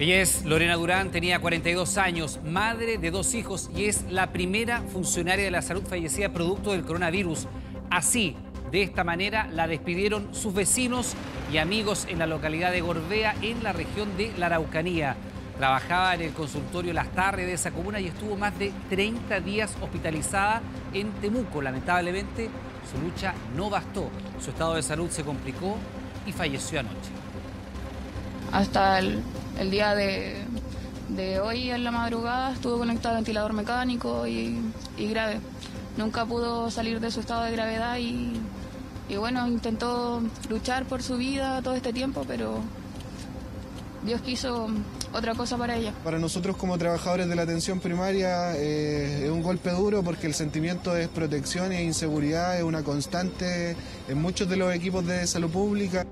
Ella es Lorena Durán, tenía 42 años, madre de 2 hijos y es la primera funcionaria de la salud fallecida producto del coronavirus. Así, de esta manera, la despidieron sus vecinos y amigos en la localidad de Gorbea, en la región de la Araucanía. Trabajaba en el consultorio Las Tarres de esa comuna y estuvo más de 30 días hospitalizada en Temuco. Lamentablemente, su lucha no bastó. Su estado de salud se complicó y falleció anoche. Hasta el día de hoy, en la madrugada, estuvo conectado al ventilador mecánico y grave. Nunca pudo salir de su estado de gravedad y bueno, intentó luchar por su vida todo este tiempo, pero Dios quiso otra cosa para ella. Para nosotros como trabajadores de la atención primaria es un golpe duro porque el sentimiento de desprotección e inseguridad es una constante en muchos de los equipos de salud pública.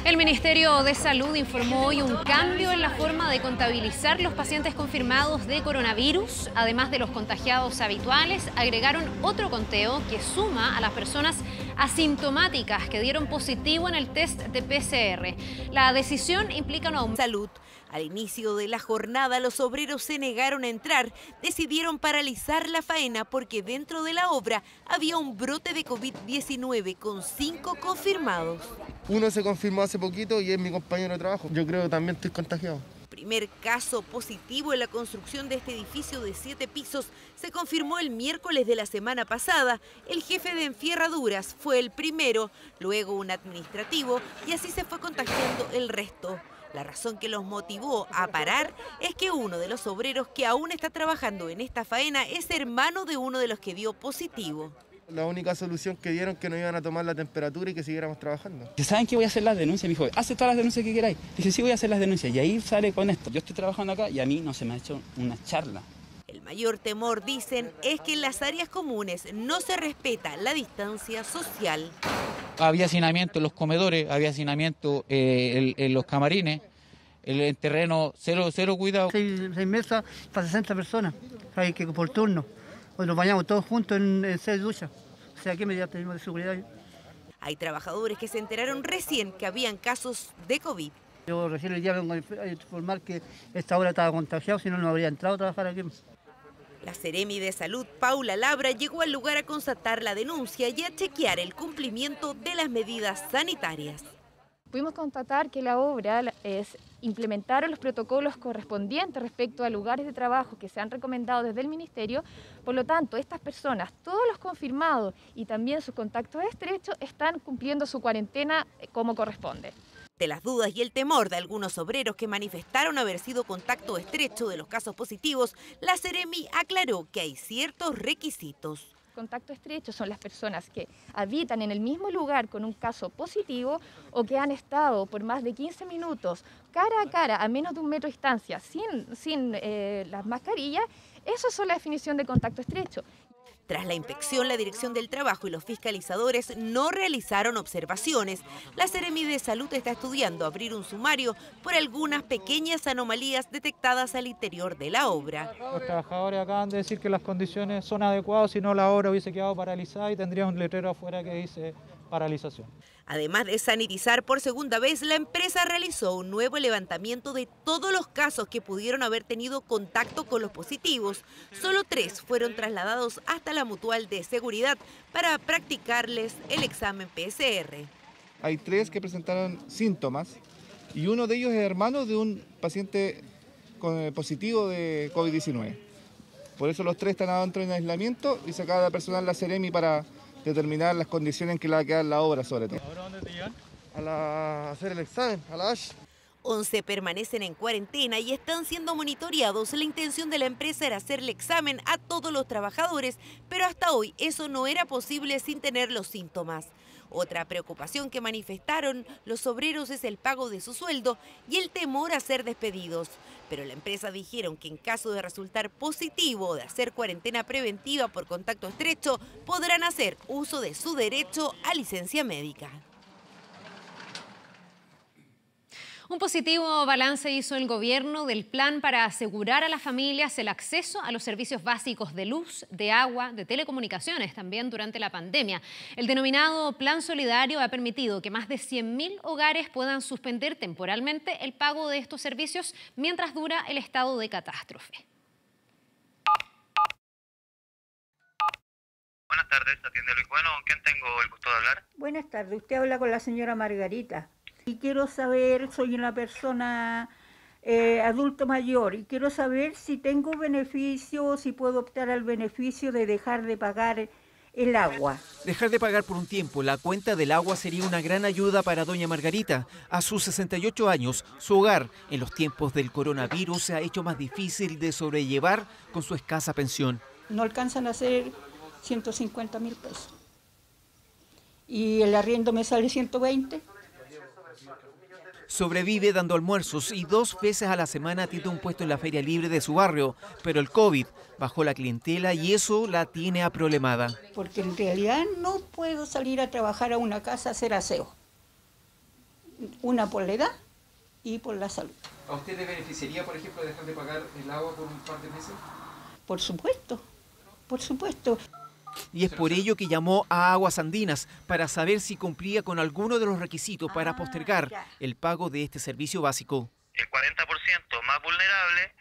El Ministerio de Salud informó hoy un cambio en la forma de contabilizar los pacientes confirmados de coronavirus. Además de los contagiados habituales, agregaron otro conteo que suma a las personas asintomáticas que dieron positivo en el test de PCR. La decisión implica un aumento. Salud. Al inicio de la jornada, los obreros se negaron a entrar, decidieron paralizar la faena porque dentro de la obra había un brote de COVID-19 con 5 confirmados. Uno se confirmó hace poquito y es mi compañero de trabajo. Yo creo que también estoy contagiado. Primer caso positivo en la construcción de este edificio de 7 pisos se confirmó el miércoles de la semana pasada. El jefe de enferraduras fue el primero, luego un administrativo y así se fue contagiando el resto. La razón que los motivó a parar es que uno de los obreros que aún está trabajando en esta faena es hermano de uno de los que dio positivo. La única solución que dieron que nos iban a tomar la temperatura y que siguiéramos trabajando. ¿Saben que voy a hacer las denuncias? Me dijo, hace todas las denuncias que queráis. Dije, sí, voy a hacer las denuncias. Y ahí sale con esto. Yo estoy trabajando acá y a mí no se me ha hecho una charla. El mayor temor, dicen, es que en las áreas comunes no se respeta la distancia social. Había hacinamiento en los comedores, había hacinamiento en los camarines, el terreno cero cuidado. 6 mesas para 60 personas, hay que por turno. Hoy nos bañamos todos juntos en 6 duchas. O sea, ¿qué medidas tenemos de seguridad? Hay trabajadores que se enteraron recién que habían casos de COVID. Yo recién el día vengo a informar que esta hora estaba contagiado, si no, no habría entrado a trabajar aquí. La Seremi de Salud, Paula Labra, llegó al lugar a constatar la denuncia y a chequear el cumplimiento de las medidas sanitarias. Pudimos constatar que la obra implementaron los protocolos correspondientes respecto a lugares de trabajo que se han recomendado desde el Ministerio. Por lo tanto, estas personas, todos los confirmados y también sus contactos estrechos, están cumpliendo su cuarentena como corresponde. De las dudas y el temor de algunos obreros que manifestaron haber sido contacto estrecho de los casos positivos, la Seremi aclaró que hay ciertos requisitos. Contacto estrecho son las personas que habitan en el mismo lugar con un caso positivo o que han estado por más de 15 minutos cara a cara a menos de 1 metro de distancia sin las mascarillas. Eso es la definición de contacto estrecho. Tras la inspección, la Dirección del Trabajo y los fiscalizadores no realizaron observaciones. La Seremi de Salud está estudiando abrir un sumario por algunas pequeñas anomalías detectadas al interior de la obra. Los trabajadores acaban de decir que las condiciones son adecuadas, si no la obra hubiese quedado paralizada y tendría un letrero afuera que dice paralización. Además de sanitizar por segunda vez, la empresa realizó un nuevo levantamiento de todos los casos que pudieron haber tenido contacto con los positivos. Solo 3 fueron trasladados hasta la Mutual de Seguridad para practicarles el examen PCR. Hay 3 que presentaron síntomas y uno de ellos es hermano de un paciente positivo de COVID-19. Por eso los 3 están adentro en aislamiento y se acaba de personal la Seremi para determinar las condiciones en que le va a quedar la obra, sobre todo. ¿Ahora dónde te llevan? A hacer el examen, a la ASH. 11 permanecen en cuarentena y están siendo monitoreados. La intención de la empresa era hacerle examen a todos los trabajadores, pero hasta hoy eso no era posible sin tener los síntomas. Otra preocupación que manifestaron los obreros es el pago de su sueldo y el temor a ser despedidos. Pero la empresa dijeron que en caso de resultar positivo o de hacer cuarentena preventiva por contacto estrecho, podrán hacer uso de su derecho a licencia médica. Un positivo balance hizo el gobierno del plan para asegurar a las familias el acceso a los servicios básicos de luz, de agua, de telecomunicaciones también durante la pandemia. El denominado Plan Solidario ha permitido que más de 100.000 hogares puedan suspender temporalmente el pago de estos servicios mientras dura el estado de catástrofe. Buenas tardes, atiende Luis Bueno. ¿Con quién tengo el gusto de hablar? Buenas tardes, usted habla con la señora Margarita. Y quiero saber, soy una persona adulto mayor, y quiero saber si tengo beneficio, si puedo optar al beneficio de dejar de pagar el agua. Dejar de pagar por un tiempo la cuenta del agua sería una gran ayuda para doña Margarita. A sus 68 años, su hogar en los tiempos del coronavirus se ha hecho más difícil de sobrellevar con su escasa pensión. No alcanzan a hacer 150.000 pesos. Y el arriendo me sale 120. Sobrevive dando almuerzos y 2 veces a la semana tiene un puesto en la feria libre de su barrio, pero el COVID bajó la clientela y eso la tiene aproblemada. Porque en realidad no puedo salir a trabajar a una casa a hacer aseo. Una por la edad y por la salud. ¿A usted le beneficiaría, por ejemplo, dejar de pagar el agua por un par de meses? Por supuesto, por supuesto. Y es por ello que llamó a Aguas Andinas para saber si cumplía con alguno de los requisitos para postergar el pago de este servicio básico. El 40% más vulnerable,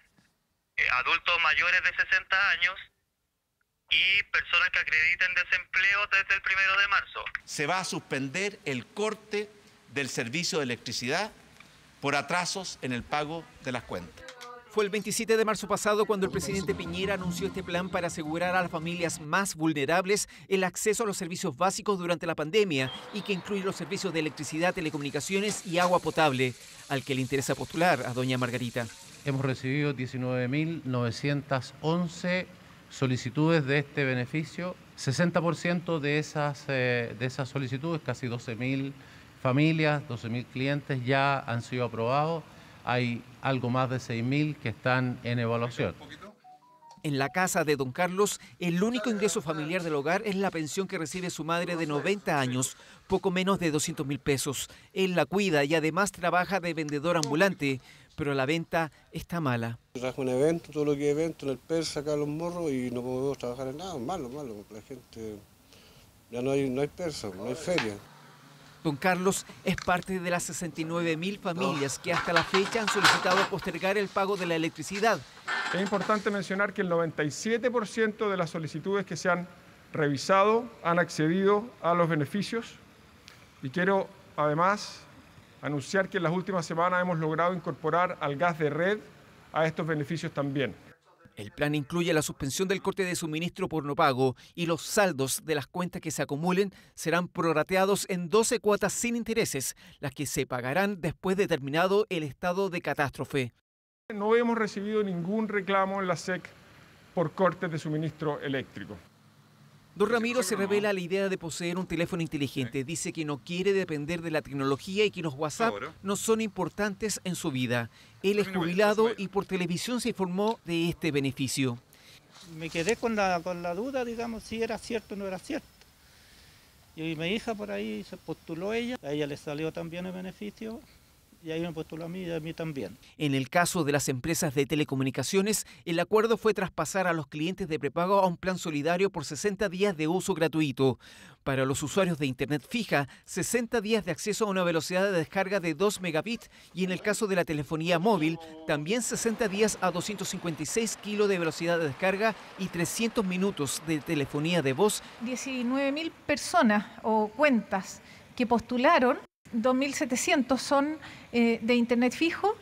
adultos mayores de 60 años y personas que acrediten desempleo desde el 1 de marzo. Se va a suspender el corte del servicio de electricidad por atrasos en el pago de las cuentas. Fue el 27 de marzo pasado cuando el presidente Piñera anunció este plan para asegurar a las familias más vulnerables el acceso a los servicios básicos durante la pandemia y que incluye los servicios de electricidad, telecomunicaciones y agua potable, al que le interesa postular a doña Margarita. Hemos recibido 19.911 solicitudes de este beneficio. 60% de esas solicitudes, casi 12.000 familias, 12.000 clientes ya han sido aprobados. Hay algo más de 6.000 que están en evaluación. En la casa de don Carlos, el único ingreso familiar del hogar es la pensión que recibe su madre de 90 años, poco menos de 200.000 pesos. Él la cuida y además trabaja de vendedor ambulante, pero la venta está mala. Trabajo en eventos, todo lo que es evento, en el PER, sacar los morros y no podemos trabajar en nada, malo, porque la gente, ya no hay persa, no hay feria. Don Carlos es parte de las 69.000 familias que hasta la fecha han solicitado postergar el pago de la electricidad. Es importante mencionar que el 97% de las solicitudes que se han revisado han accedido a los beneficios y quiero además anunciar que en las últimas semanas hemos logrado incorporar al gas de red a estos beneficios también. El plan incluye la suspensión del corte de suministro por no pago y los saldos de las cuentas que se acumulen serán prorrateados en 12 cuotas sin intereses, las que se pagarán después de terminado el estado de catástrofe. No hemos recibido ningún reclamo en la SEC por cortes de suministro eléctrico. Don Ramiro se revela la idea de poseer un teléfono inteligente. Dice que no quiere depender de la tecnología y que los WhatsApp no son importantes en su vida. Él es jubilado y por televisión se informó de este beneficio. Me quedé con la duda, digamos, si era cierto o no era cierto. Y mi hija por ahí se postuló a ella le salió también el beneficio. Y ahí me postuló a mí y a mí también. En el caso de las empresas de telecomunicaciones, el acuerdo fue traspasar a los clientes de prepago a un plan solidario por 60 días de uso gratuito. Para los usuarios de Internet fija, 60 días de acceso a una velocidad de descarga de 2 megabits y en el caso de la telefonía móvil, también 60 días a 256 kilos de velocidad de descarga y 300 minutos de telefonía de voz. 19.000 personas o cuentas que postularon. 2.700 son de Internet fijo,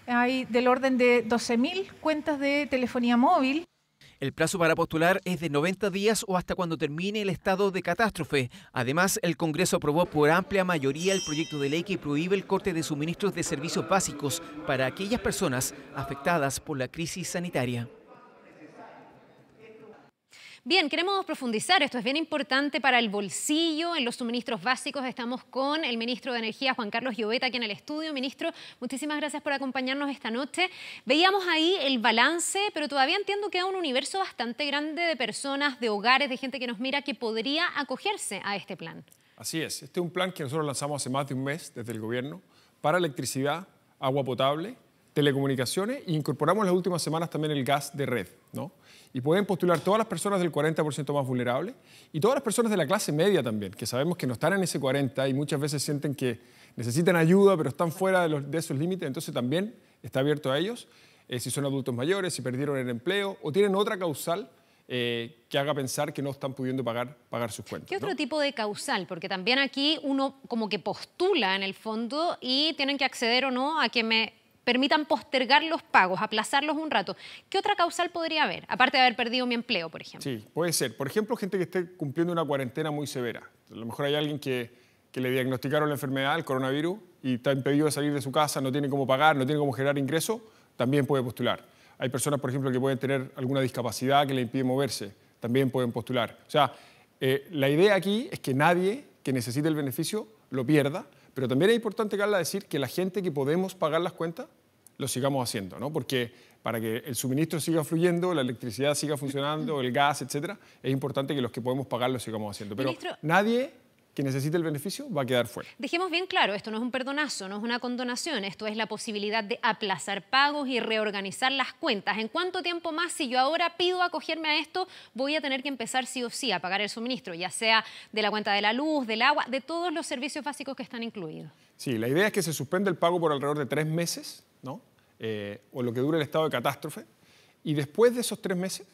hay del orden de 12.000 cuentas de telefonía móvil. El plazo para postular es de 90 días o hasta cuando termine el estado de catástrofe. Además, el Congreso aprobó por amplia mayoría el proyecto de ley que prohíbe el corte de suministros de servicios básicos para aquellas personas afectadas por la crisis sanitaria. Bien, queremos profundizar, esto es bien importante para el bolsillo, en los suministros básicos. Estamos con el ministro de Energía, Juan Carlos Llobet, aquí en el estudio. Ministro, muchísimas gracias por acompañarnos esta noche. Veíamos ahí el balance, pero todavía entiendo que hay un universo bastante grande de personas, de hogares, de gente que nos mira que podría acogerse a este plan. Así es, este es un plan que nosotros lanzamos hace más de un mes desde el gobierno para electricidad, agua potable, telecomunicaciones e incorporamos en las últimas semanas también el gas de red, ¿no? Y pueden postular todas las personas del 40% más vulnerable y todas las personas de la clase media también, que sabemos que no están en ese 40 y muchas veces sienten que necesitan ayuda, pero están fuera de esos límites, entonces también está abierto a ellos, si son adultos mayores, si perdieron el empleo o tienen otra causal que haga pensar que no están pudiendo pagar sus cuentas. ¿Qué otro tipo de causal? Porque también aquí uno como que postula en el fondo y tienen que acceder o no a que me permitan postergar los pagos, aplazarlos un rato. ¿Qué otra causal podría haber? Aparte de haber perdido mi empleo, por ejemplo. Sí, puede ser. Por ejemplo, gente que esté cumpliendo una cuarentena muy severa. A lo mejor hay alguien que le diagnosticaron la enfermedad, el coronavirus, y está impedido de salir de su casa, no tiene cómo pagar, no tiene cómo generar ingresos, también puede postular. Hay personas, por ejemplo, que pueden tener alguna discapacidad que le impide moverse, también pueden postular. O sea, la idea aquí es que nadie que necesite el beneficio lo pierda, pero también es importante, Carla, decir que la gente que podemos pagar las cuentas, lo sigamos haciendo, ¿no? Porque para que el suministro siga fluyendo, la electricidad siga funcionando, el gas, etcétera, es importante que los que podemos pagar lo sigamos haciendo. Pero Ministro, nadie que necesite el beneficio va a quedar fuera. Dejemos bien claro, esto no es un perdonazo, no es una condonación, esto es la posibilidad de aplazar pagos y reorganizar las cuentas. ¿En cuánto tiempo más, si yo ahora pido acogerme a esto, voy a tener que empezar sí o sí a pagar el suministro, ya sea de la cuenta de la luz, del agua, de todos los servicios básicos que están incluidos? Sí, la idea es que se suspenda el pago por alrededor de 3 meses, ¿no? O lo que dure el estado de catástrofe, y después de esos 3 meses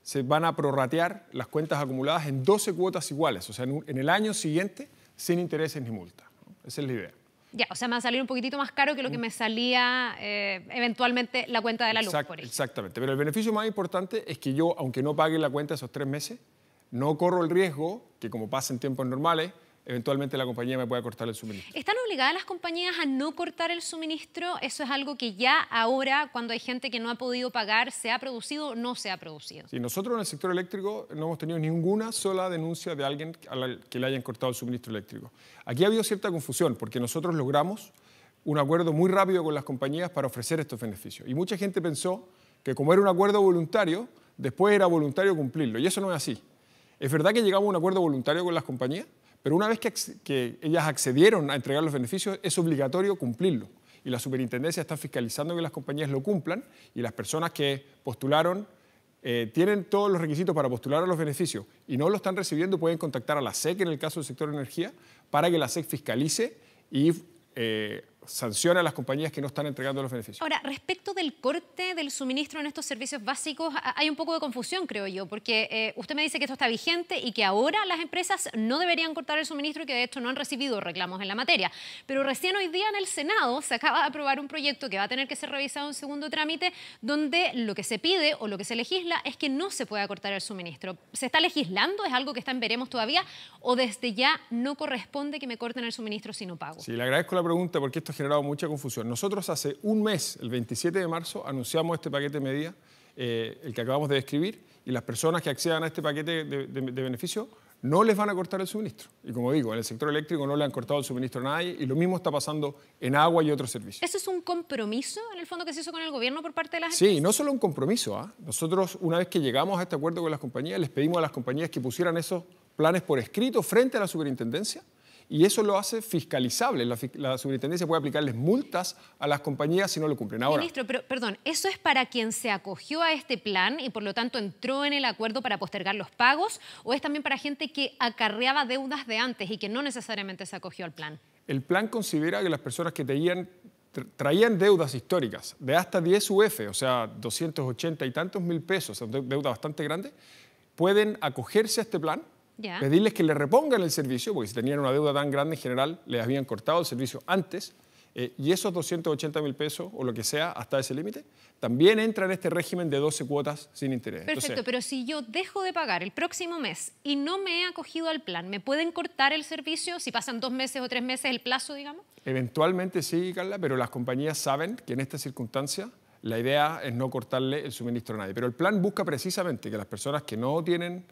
se van a prorratear las cuentas acumuladas en 12 cuotas iguales, o sea, en el año siguiente sin intereses ni multa, ¿no? Esa es la idea. Ya, o sea, me va a salir un poquitito más caro que lo que me salía eventualmente la cuenta de la luz, por ejemplo. Exactamente, pero el beneficio más importante es que yo, aunque no pague la cuenta esos 3 meses, no corro el riesgo que, como pasa en tiempos normales, eventualmente la compañía me pueda cortar el suministro. ¿Están obligadas las compañías a no cortar el suministro? ¿Eso es algo que ya ahora, cuando hay gente que no ha podido pagar, se ha producido o no se ha producido? Sí, nosotros en el sector eléctrico no hemos tenido ninguna sola denuncia de alguien que le hayan cortado el suministro eléctrico. Aquí ha habido cierta confusión porque nosotros logramos un acuerdo muy rápido con las compañías para ofrecer estos beneficios. Y mucha gente pensó que como era un acuerdo voluntario, después era voluntario cumplirlo. Y eso no es así. Es verdad que llegamos a un acuerdo voluntario con las compañías, pero una vez que ellas accedieron a entregar los beneficios, es obligatorio cumplirlo. Y la superintendencia está fiscalizando que las compañías lo cumplan y las personas que postularon tienen todos los requisitos para postular a los beneficios y no lo están recibiendo, pueden contactar a la SEC en el caso del sector de energía para que la SEC fiscalice y sancione a las compañías que no están entregando los beneficios. Ahora, respecto del corte del suministro en estos servicios básicos, hay un poco de confusión, creo yo, porque usted me dice que esto está vigente y que ahora las empresas no deberían cortar el suministro y que de hecho no han recibido reclamos en la materia. Pero recién hoy día en el Senado se acaba de aprobar un proyecto que va a tener que ser revisado en segundo trámite, donde lo que se pide o lo que se legisla es que no se pueda cortar el suministro. ¿Se está legislando? ¿Es algo que está en veremos todavía? ¿O desde ya no corresponde que me corten el suministro si no pago? Sí, le agradezco la pregunta porque esto ha generado mucha confusión. Nosotros hace un mes, el 27 de marzo, anunciamos este paquete de medidas, el que acabamos de describir, y las personas que accedan a este paquete de beneficios no les van a cortar el suministro. Y como digo, en el sector eléctrico no le han cortado el suministro a nadie y lo mismo está pasando en agua y otros servicios. ¿Eso es un compromiso, en el fondo, que se hizo con el gobierno por parte de las empresas? Sí, no solo un compromiso. Nosotros, una vez que llegamos a este acuerdo con las compañías, les pedimos a las compañías que pusieran esos planes por escrito frente a la superintendencia. Y eso lo hace fiscalizable. La superintendencia puede aplicarles multas a las compañías si no lo cumplen. Ahora, Ministro, pero perdón, ¿eso es para quien se acogió a este plan y por lo tanto entró en el acuerdo para postergar los pagos? ¿O es también para gente que acarreaba deudas de antes y que no necesariamente se acogió al plan? El plan considera que las personas que traían deudas históricas de hasta 10 UF, o sea, 280 y tantos mil pesos, deuda bastante grande, pueden acogerse a este plan. Ya. Pedirles que le repongan el servicio, porque si tenían una deuda tan grande en general, les habían cortado el servicio antes, y esos 280 mil pesos o lo que sea hasta ese límite, también entran en este régimen de 12 cuotas sin interés. Perfecto, entonces, pero si yo dejo de pagar el próximo mes y no me he acogido al plan, ¿me pueden cortar el servicio si pasan 2 meses o 3 meses el plazo, digamos? Eventualmente sí, Carla, pero las compañías saben que en esta circunstancia la idea es no cortarle el suministro a nadie. Pero el plan busca precisamente que las personas que no tienen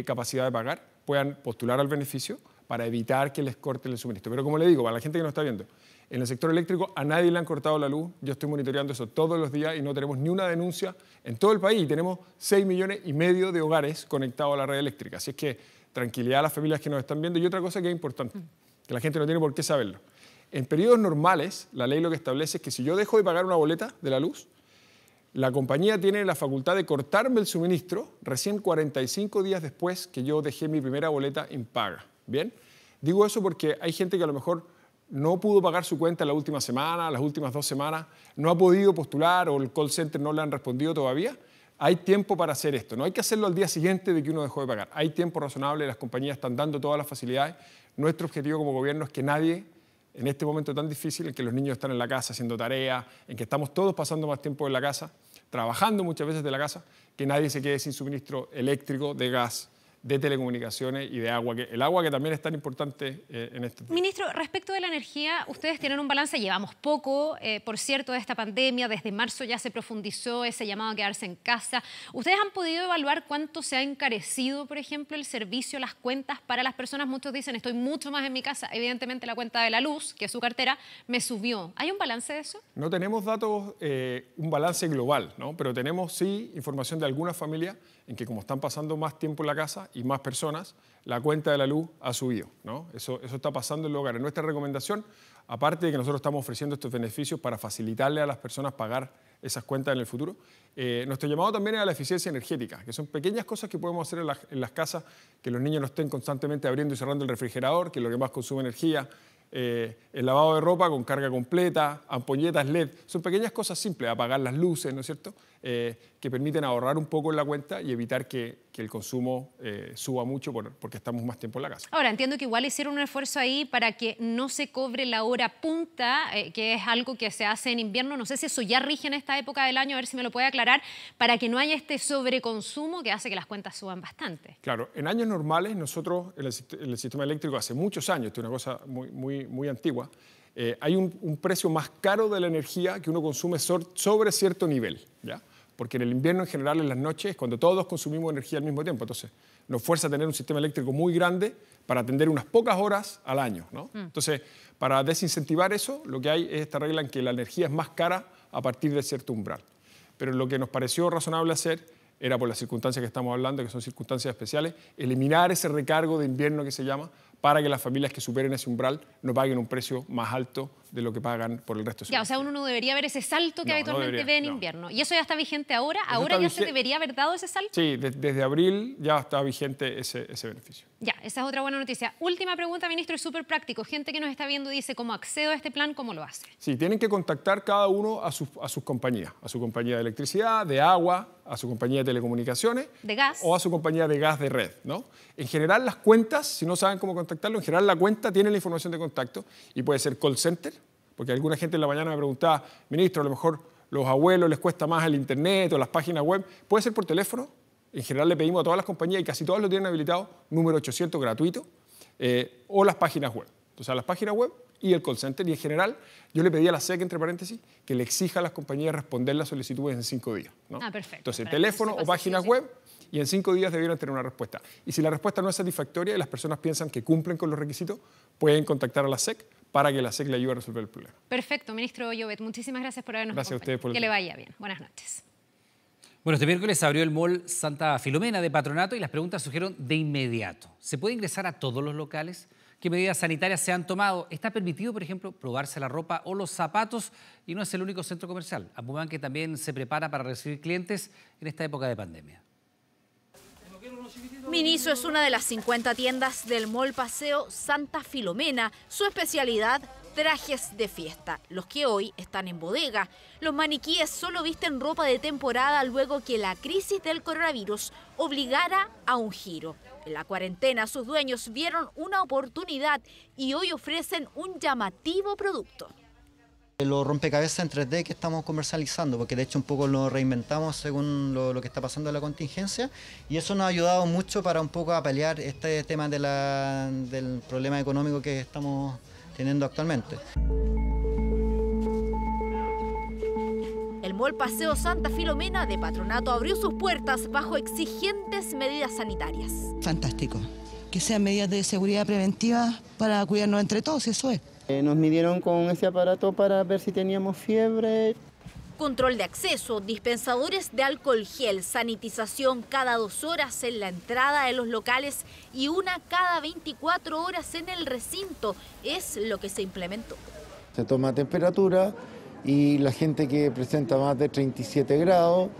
capacidad de pagar puedan postular al beneficio para evitar que les corten el suministro. Pero como le digo, para la gente que nos está viendo, en el sector eléctrico a nadie le han cortado la luz. Yo estoy monitoreando eso todos los días y no tenemos ni una denuncia en todo el país. Y tenemos 6,5 millones de hogares conectados a la red eléctrica. Así es que tranquilidad a las familias que nos están viendo. Y otra cosa que es importante, que la gente no tiene por qué saberlo. En periodos normales, la ley lo que establece es que si yo dejo de pagar una boleta de la luz, la compañía tiene la facultad de cortarme el suministro recién 45 días después que yo dejé mi primera boleta impaga. ¿Bien? Digo eso porque hay gente que a lo mejor no pudo pagar su cuenta la última semana, las últimas 2 semanas, no ha podido postular o el call center no le han respondido todavía. Hay tiempo para hacer esto. No hay que hacerlo al día siguiente de que uno dejó de pagar. Hay tiempo razonable, las compañías están dando todas las facilidades. Nuestro objetivo como gobierno es que nadie, en este momento tan difícil en que los niños están en la casa haciendo tareas, en que estamos todos pasando más tiempo en la casa, trabajando muchas veces de la casa, que nadie se quede sin suministro eléctrico, de gas, de telecomunicaciones y de agua, el agua que también es tan importante en este tiempo. Ministro, respecto de la energía, ustedes tienen un balance, llevamos poco, por cierto, de esta pandemia, desde marzo ya se profundizó ese llamado a quedarse en casa. ¿Ustedes han podido evaluar cuánto se ha encarecido, por ejemplo, el servicio, las cuentas para las personas? Muchos dicen, estoy mucho más en mi casa, evidentemente la cuenta de la luz, que es su cartera, me subió. ¿Hay un balance de eso? No tenemos datos, un balance global, ¿no? Pero tenemos sí información de algunas familias en que como están pasando más tiempo en la casa y más personas, la cuenta de la luz ha subido, ¿no? Eso está pasando en los hogares. Nuestra recomendación, aparte de que nosotros estamos ofreciendo estos beneficios para facilitarle a las personas pagar esas cuentas en el futuro, nuestro llamado también es a la eficiencia energética, que son pequeñas cosas que podemos hacer en las casas, que los niños no estén constantemente abriendo y cerrando el refrigerador, que es lo que más consume energía, el lavado de ropa con carga completa, ampolletas LED, son pequeñas cosas simples, apagar las luces, ¿no es cierto?, que permiten ahorrar un poco en la cuenta y evitar que el consumo suba mucho porque estamos más tiempo en la casa. Ahora, entiendo que igual hicieron un esfuerzo ahí para que no se cobre la hora punta, que es algo que se hace en invierno. No sé si eso ya rige en esta época del año, a ver si me lo puede aclarar, para que no haya este sobreconsumo que hace que las cuentas suban bastante. Claro, en años normales nosotros, en el sistema eléctrico, hace muchos años, esto es una cosa muy antigua, hay un precio más caro de la energía que uno consume sobre cierto nivel, ¿ya? Porque en el invierno en general, en las noches, cuando todos consumimos energía al mismo tiempo, entonces nos fuerza a tener un sistema eléctrico muy grande para atender unas pocas horas al año, ¿no? Entonces, para desincentivar eso, lo que hay es esta regla en que la energía es más cara a partir de cierto umbral. Pero lo que nos pareció razonable hacer era, por las circunstancias que estamos hablando, que son circunstancias especiales, eliminar ese recargo de invierno que se llama, para que las familias que superen ese umbral no paguen un precio más alto de lo que pagan por el resto de su vida. O sea, uno no debería ver ese salto que habitualmente ve en invierno. ¿Y eso ya está vigente ahora? ¿Ahora ya se debería haber dado ese salto? Sí, desde abril ya está vigente ese beneficio. Ya, esa es otra buena noticia. Última pregunta, ministro, es súper práctico. Gente que nos está viendo dice, ¿cómo accedo a este plan? ¿Cómo lo hace? Sí, tienen que contactar cada uno a sus compañías. A su compañía de electricidad, de agua, a su compañía de telecomunicaciones. ¿De gas? O a su compañía de gas de red, ¿no? En general, las cuentas, si no saben cómo contactarlo, en general la cuenta tiene la información de contacto y puede ser call center, porque alguna gente en la mañana me preguntaba, ministro, a lo mejor los abuelos les cuesta más el internet o las páginas web. Puede ser por teléfono. En general le pedimos a todas las compañías, y casi todas lo tienen habilitado, número 800 gratuito, o las páginas web. Entonces, a las páginas web y el call center. Y en general, yo le pedí a la SEC, entre paréntesis, que le exija a las compañías responder las solicitudes en 5 días, ¿no? Perfecto. Entonces, teléfono o páginas web, y en 5 días debieron tener una respuesta. Y si la respuesta no es satisfactoria y las personas piensan que cumplen con los requisitos, pueden contactar a la SEC para que la SEC le ayude a resolver el problema. Perfecto, ministro Llobet. Muchísimas gracias por habernos acompañado. Gracias a ustedes por el tiempo. Que le vaya bien. Buenas noches. Bueno, este miércoles abrió el mall Santa Filomena de Patronato y las preguntas surgieron de inmediato. ¿Se puede ingresar a todos los locales? ¿Qué medidas sanitarias se han tomado? ¿Está permitido, por ejemplo, probarse la ropa o los zapatos? Y no es el único centro comercial. Apumanque también se prepara para recibir clientes en esta época de pandemia. Miniso es una de las 50 tiendas del mall Paseo Santa Filomena. Su especialidad, trajes de fiesta, los que hoy están en bodega. Los maniquíes solo visten ropa de temporada luego que la crisis del coronavirus obligara a un giro. En la cuarentena, sus dueños vieron una oportunidad y hoy ofrecen un llamativo producto. Los rompecabezas en 3D que estamos comercializando, porque de hecho un poco lo reinventamos según lo que está pasando en la contingencia, y eso nos ha ayudado mucho para un poco a paliar este tema del problema económico que estamos teniendo actualmente. El mall Paseo Santa Filomena de Patronato abrió sus puertas bajo exigentes medidas sanitarias. Fantástico. Que sean medidas de seguridad preventiva para cuidarnos entre todos, eso es. Nos midieron con ese aparato para ver si teníamos fiebre. Control de acceso, dispensadores de alcohol gel, sanitización cada 2 horas en la entrada de los locales y una cada 24 horas en el recinto es lo que se implementó. Se toma temperatura y la gente que presenta más de 37 grados,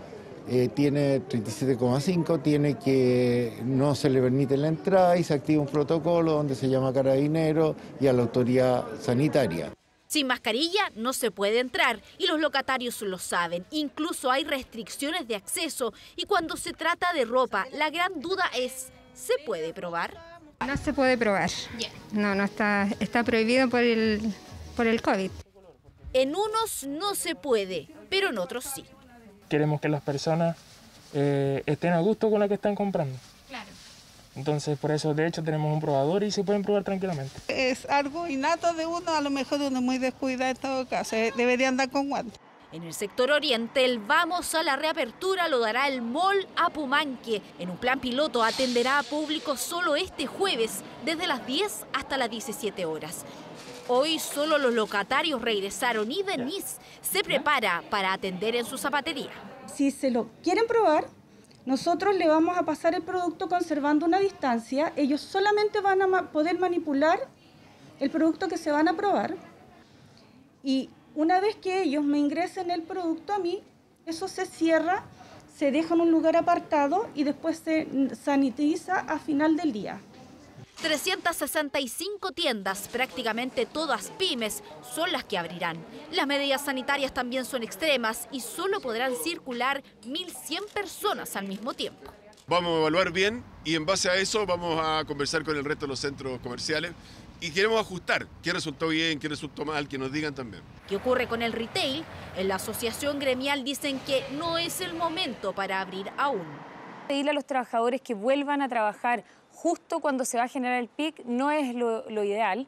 tiene 37,5, tiene que no se le permite la entrada y se activa un protocolo donde se llama a carabineros y a la autoridad sanitaria. Sin mascarilla no se puede entrar y los locatarios lo saben. Incluso hay restricciones de acceso y cuando se trata de ropa, la gran duda es, ¿se puede probar? No se puede probar. No está prohibido por el COVID. En unos no se puede, pero en otros sí. Queremos que las personas estén a gusto con lo que están comprando. Claro. Entonces, por eso, de hecho, tenemos un probador y se pueden probar tranquilamente. Es algo innato de uno, a lo mejor uno muy descuidado en todo caso, debería andar con guantes. En el sector oriente, el vamos a la reapertura lo dará el Mall Apumanque. En un plan piloto atenderá a público solo este jueves, desde las 10 hasta las 17 horas. Hoy solo los locatarios regresaron y Denise se prepara para atender en su zapatería. Si se lo quieren probar, nosotros le vamos a pasar el producto conservando una distancia. Ellos solamente van a poder manipular el producto que se van a probar. Y una vez que ellos me ingresen el producto a mí, eso se cierra, se deja en un lugar apartado y después se sanitiza a final del día. 365 tiendas, prácticamente todas pymes, son las que abrirán. Las medidas sanitarias también son extremas y solo podrán circular 1.100 personas al mismo tiempo. Vamos a evaluar bien y en base a eso vamos a conversar con el resto de los centros comerciales y queremos ajustar qué resultó bien, qué resultó mal, que nos digan también. ¿Qué ocurre con el retail? En la asociación gremial dicen que no es el momento para abrir aún. Pedirle a los trabajadores que vuelvan a trabajar justo cuando se va a generar el pic no es lo ideal.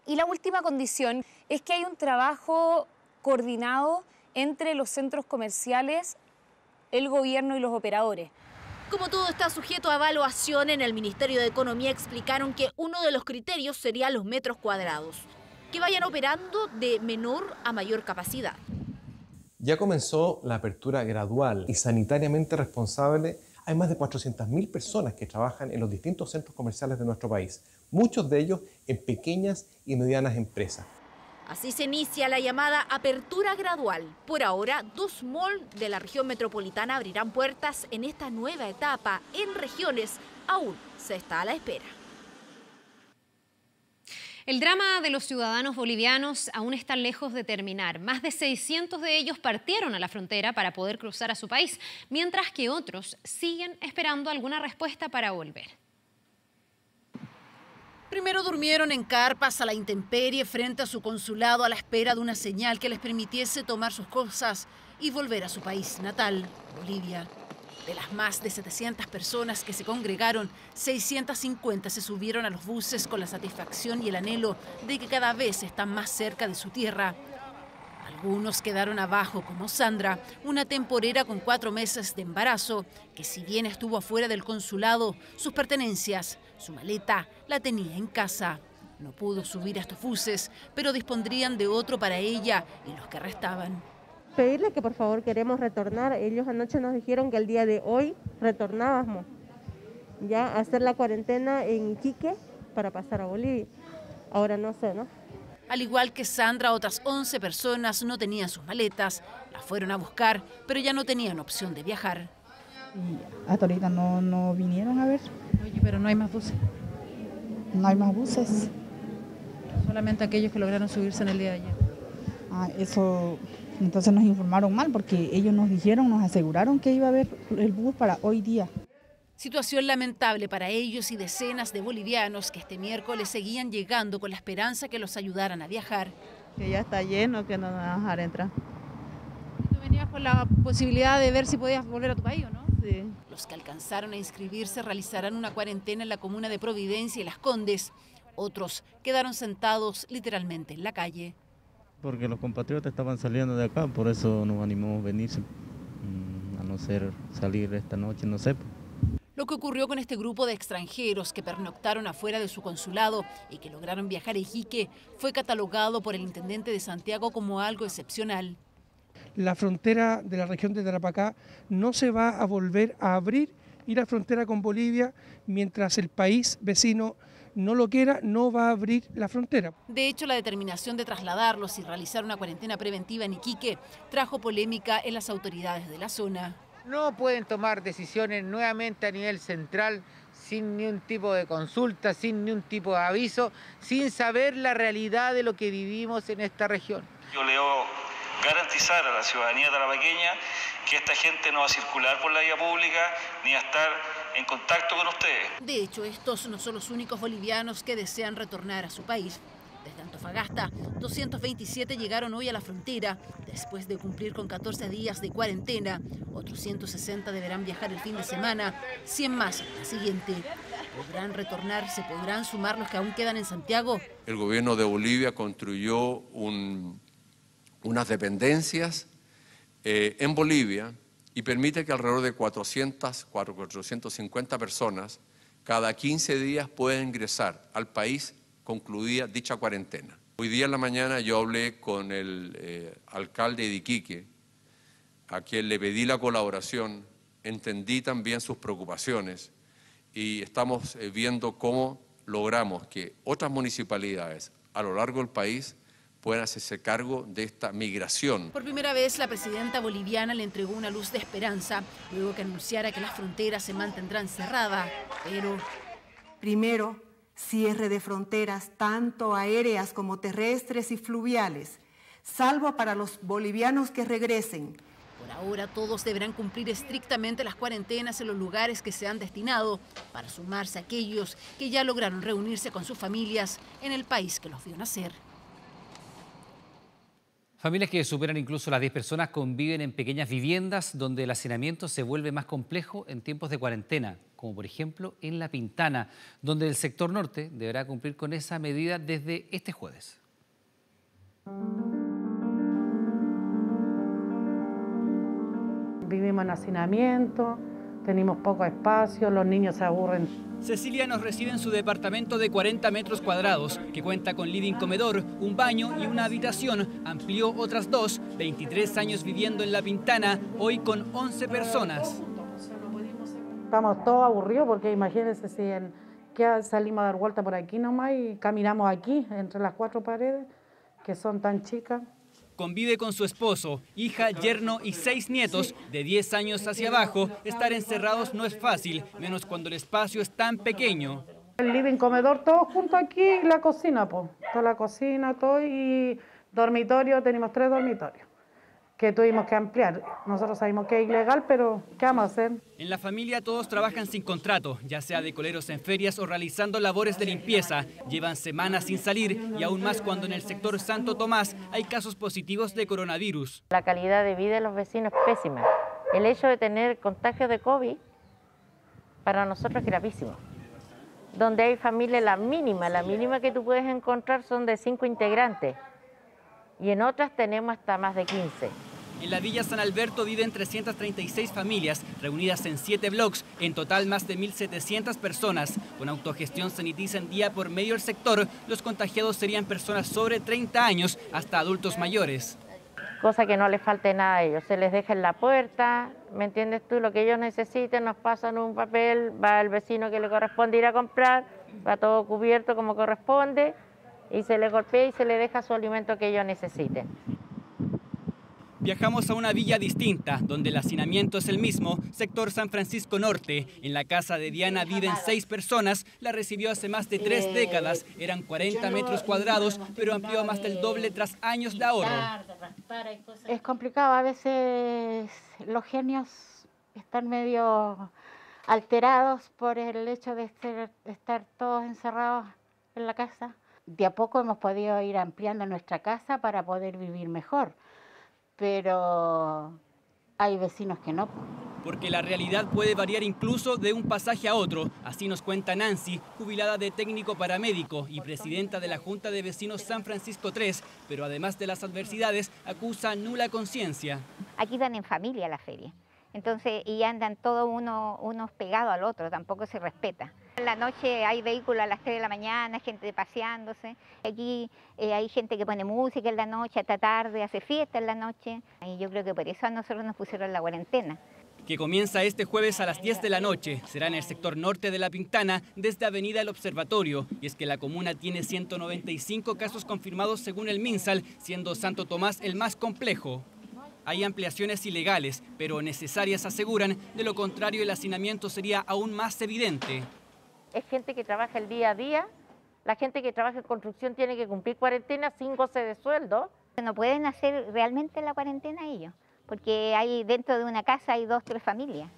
Y la última condición es que hay un trabajo coordinado entre los centros comerciales, el gobierno y los operadores. Como todo está sujeto a evaluación, en el Ministerio de Economía explicaron que uno de los criterios sería los metros cuadrados, que vayan operando de menor a mayor capacidad. Ya comenzó la apertura gradual y sanitariamente responsable. Hay más de 400.000 personas que trabajan en los distintos centros comerciales de nuestro país, muchos de ellos en pequeñas y medianas empresas. Así se inicia la llamada apertura gradual. Por ahora, 2 malls de la región metropolitana abrirán puertas en esta nueva etapa. En regiones aún se está a la espera. El drama de los ciudadanos bolivianos aún está lejos de terminar. Más de 600 de ellos partieron a la frontera para poder cruzar a su país, mientras que otros siguen esperando alguna respuesta para volver. Primero durmieron en carpas a la intemperie frente a su consulado a la espera de una señal que les permitiese tomar sus cosas y volver a su país natal, Bolivia. De las más de 700 personas que se congregaron, 650 se subieron a los buses con la satisfacción y el anhelo de que cada vez están más cerca de su tierra. Algunos quedaron abajo, como Sandra, una temporera con 4 meses de embarazo, que si bien estuvo afuera del consulado, sus pertenencias, su maleta, la tenía en casa. No pudo subir a estos buses, pero dispondrían de otro para ella y los que restaban. Pedirle que por favor queremos retornar. Ellos anoche nos dijeron que el día de hoy retornábamos ya a hacer la cuarentena en Iquique para pasar a Bolivia. Ahora no sé, ¿no? Al igual que Sandra, otras 11 personas no tenían sus maletas, las fueron a buscar, pero ya no tenían opción de viajar. Hasta ahorita no vinieron a ver. Oye, pero no hay más buses. No hay más buses. Solamente aquellos que lograron subirse en el día de ayer. Eso, entonces nos informaron mal porque ellos nos dijeron, nos aseguraron que iba a haber el bus para hoy día. Situación lamentable para ellos y decenas de bolivianos que este miércoles seguían llegando con la esperanza que los ayudaran a viajar. Que ya está lleno, que no nos van a dejar entrar. ¿Tú venías con la posibilidad de ver si podías volver a tu país o no? Sí. Los que alcanzaron a inscribirse realizarán una cuarentena en la comuna de Providencia y Las Condes. Otros quedaron sentados literalmente en la calle. Porque los compatriotas estaban saliendo de acá, por eso nos animamos a venirse, a no ser salir esta noche, no sé. Lo que ocurrió con este grupo de extranjeros que pernoctaron afuera de su consulado y que lograron viajar a Iquique fue catalogado por el intendente de Santiago como algo excepcional. La frontera de la región de Tarapacá no se va a volver a abrir y la frontera con Bolivia mientras el país vecino no lo quiera, no va a abrir la frontera. De hecho, la determinación de trasladarlos y realizar una cuarentena preventiva en Iquique trajo polémica en las autoridades de la zona. No pueden tomar decisiones nuevamente a nivel central sin ni un tipo de consulta, sin ni un tipo de aviso, sin saber la realidad de lo que vivimos en esta región. Yo le debo garantizar a la ciudadanía tarapaqueña que esta gente no va a circular por la vía pública ni a estar en contacto con ustedes. De hecho, estos no son los únicos bolivianos que desean retornar a su país. Desde Antofagasta, 227 llegaron hoy a la frontera después de cumplir con 14 días de cuarentena. Otros 160 deberán viajar el fin de semana, 100 más la siguiente. ¿Podrán retornar? ¿Se podrán sumar los que aún quedan en Santiago? El gobierno de Bolivia construyó unas dependencias en Bolivia y permite que alrededor de 450 personas cada 15 días puedan ingresar al país concluida dicha cuarentena. Hoy día en la mañana yo hablé con el alcalde de Iquique, a quien le pedí la colaboración, entendí también sus preocupaciones y estamos viendo cómo logramos que otras municipalidades a lo largo del país puedan hacerse cargo de esta migración. Por primera vez, la presidenta boliviana le entregó una luz de esperanza, luego que anunciara que las fronteras se mantendrán cerradas, pero... Primero, cierre de fronteras, tanto aéreas como terrestres y fluviales, salvo para los bolivianos que regresen. Por ahora, todos deberán cumplir estrictamente las cuarentenas en los lugares que se han destinado para sumarse a aquellos que ya lograron reunirse con sus familias en el país que los vio nacer. Familias que superan incluso las 10 personas conviven en pequeñas viviendas donde el hacinamiento se vuelve más complejo en tiempos de cuarentena, como por ejemplo en La Pintana, donde el sector norte deberá cumplir con esa medida desde este jueves. Vivimos en hacinamiento, tenemos poco espacio, los niños se aburren. Cecilia nos recibe en su departamento de 40 metros cuadrados, que cuenta con living comedor, un baño y una habitación. Amplió otras dos, 23 años viviendo en La Pintana, hoy con 11 personas. Estamos todos aburridos porque imagínense si salimos a dar vuelta por aquí nomás y caminamos aquí, entre las 4 paredes, que son tan chicas. Convive con su esposo, hija, yerno y 6 nietos. De 10 años hacia abajo, estar encerrados no es fácil, menos cuando el espacio es tan pequeño. El living comedor, todos juntos aquí, y la cocina, pues. Toda la cocina, todo, y dormitorio, tenemos 3 dormitorios que tuvimos que ampliar. Nosotros sabemos que es ilegal, pero ¿qué vamos a hacer? En la familia todos trabajan sin contrato, ya sea de coleros en ferias o realizando labores de limpieza. Llevan semanas sin salir y aún más cuando en el sector Santo Tomás hay casos positivos de coronavirus. La calidad de vida de los vecinos es pésima. El hecho de tener contagios de COVID para nosotros es gravísimo. Donde hay familia, la mínima que tú puedes encontrar son de 5 integrantes. Y en otras tenemos hasta más de 15. En la Villa San Alberto viven 336 familias, reunidas en 7 bloques, en total más de 1.700 personas. Con autogestión sanitizan día por medio el sector. Los contagiados serían personas sobre 30 años hasta adultos mayores. Cosa que no les falte nada a ellos, se les deja en la puerta, ¿me entiendes tú? Lo que ellos necesiten, nos pasan un papel, va el vecino que le corresponde ir a comprar, va todo cubierto como corresponde, y se le golpea y se le deja su alimento que ellos necesiten. Viajamos a una villa distinta, donde el hacinamiento es el mismo, sector San Francisco Norte. En la casa de Diana viven 6 personas, la recibió hace más de 3 décadas. Eran 40 metros cuadrados, pero amplió a más del doble tras años de ahorro. Es complicado, a veces los genios están medio alterados por el hecho de estar todos encerrados en la casa. De a poco hemos podido ir ampliando nuestra casa para poder vivir mejor, pero hay vecinos que no. Porque la realidad puede variar incluso de un pasaje a otro. Así nos cuenta Nancy, jubilada de técnico paramédico y presidenta de la Junta de Vecinos San Francisco 3, pero además de las adversidades, acusa nula conciencia. Aquí van en familia a la feria, entonces, y andan todos unos pegados al otro, tampoco se respeta. En la noche hay vehículos a las 3 de la mañana, gente paseándose. Aquí hay gente que pone música en la noche, hasta tarde, hace fiesta en la noche. Y yo creo que por eso a nosotros nos pusieron la cuarentena. que comienza este jueves a las 10 de la noche. Será en el sector norte de La Pintana, desde Avenida El Observatorio. Y es que la comuna tiene 195 casos confirmados según el MinSal, siendo Santo Tomás el más complejo. Hay ampliaciones ilegales, pero necesarias, aseguran. De lo contrario, el hacinamiento sería aún más evidente. Es gente que trabaja el día a día. La gente que trabaja en construcción tiene que cumplir cuarentena sin goce de sueldo. No pueden hacer realmente la cuarentena ellos, porque hay dentro de una casa hay 2 o 3 familias.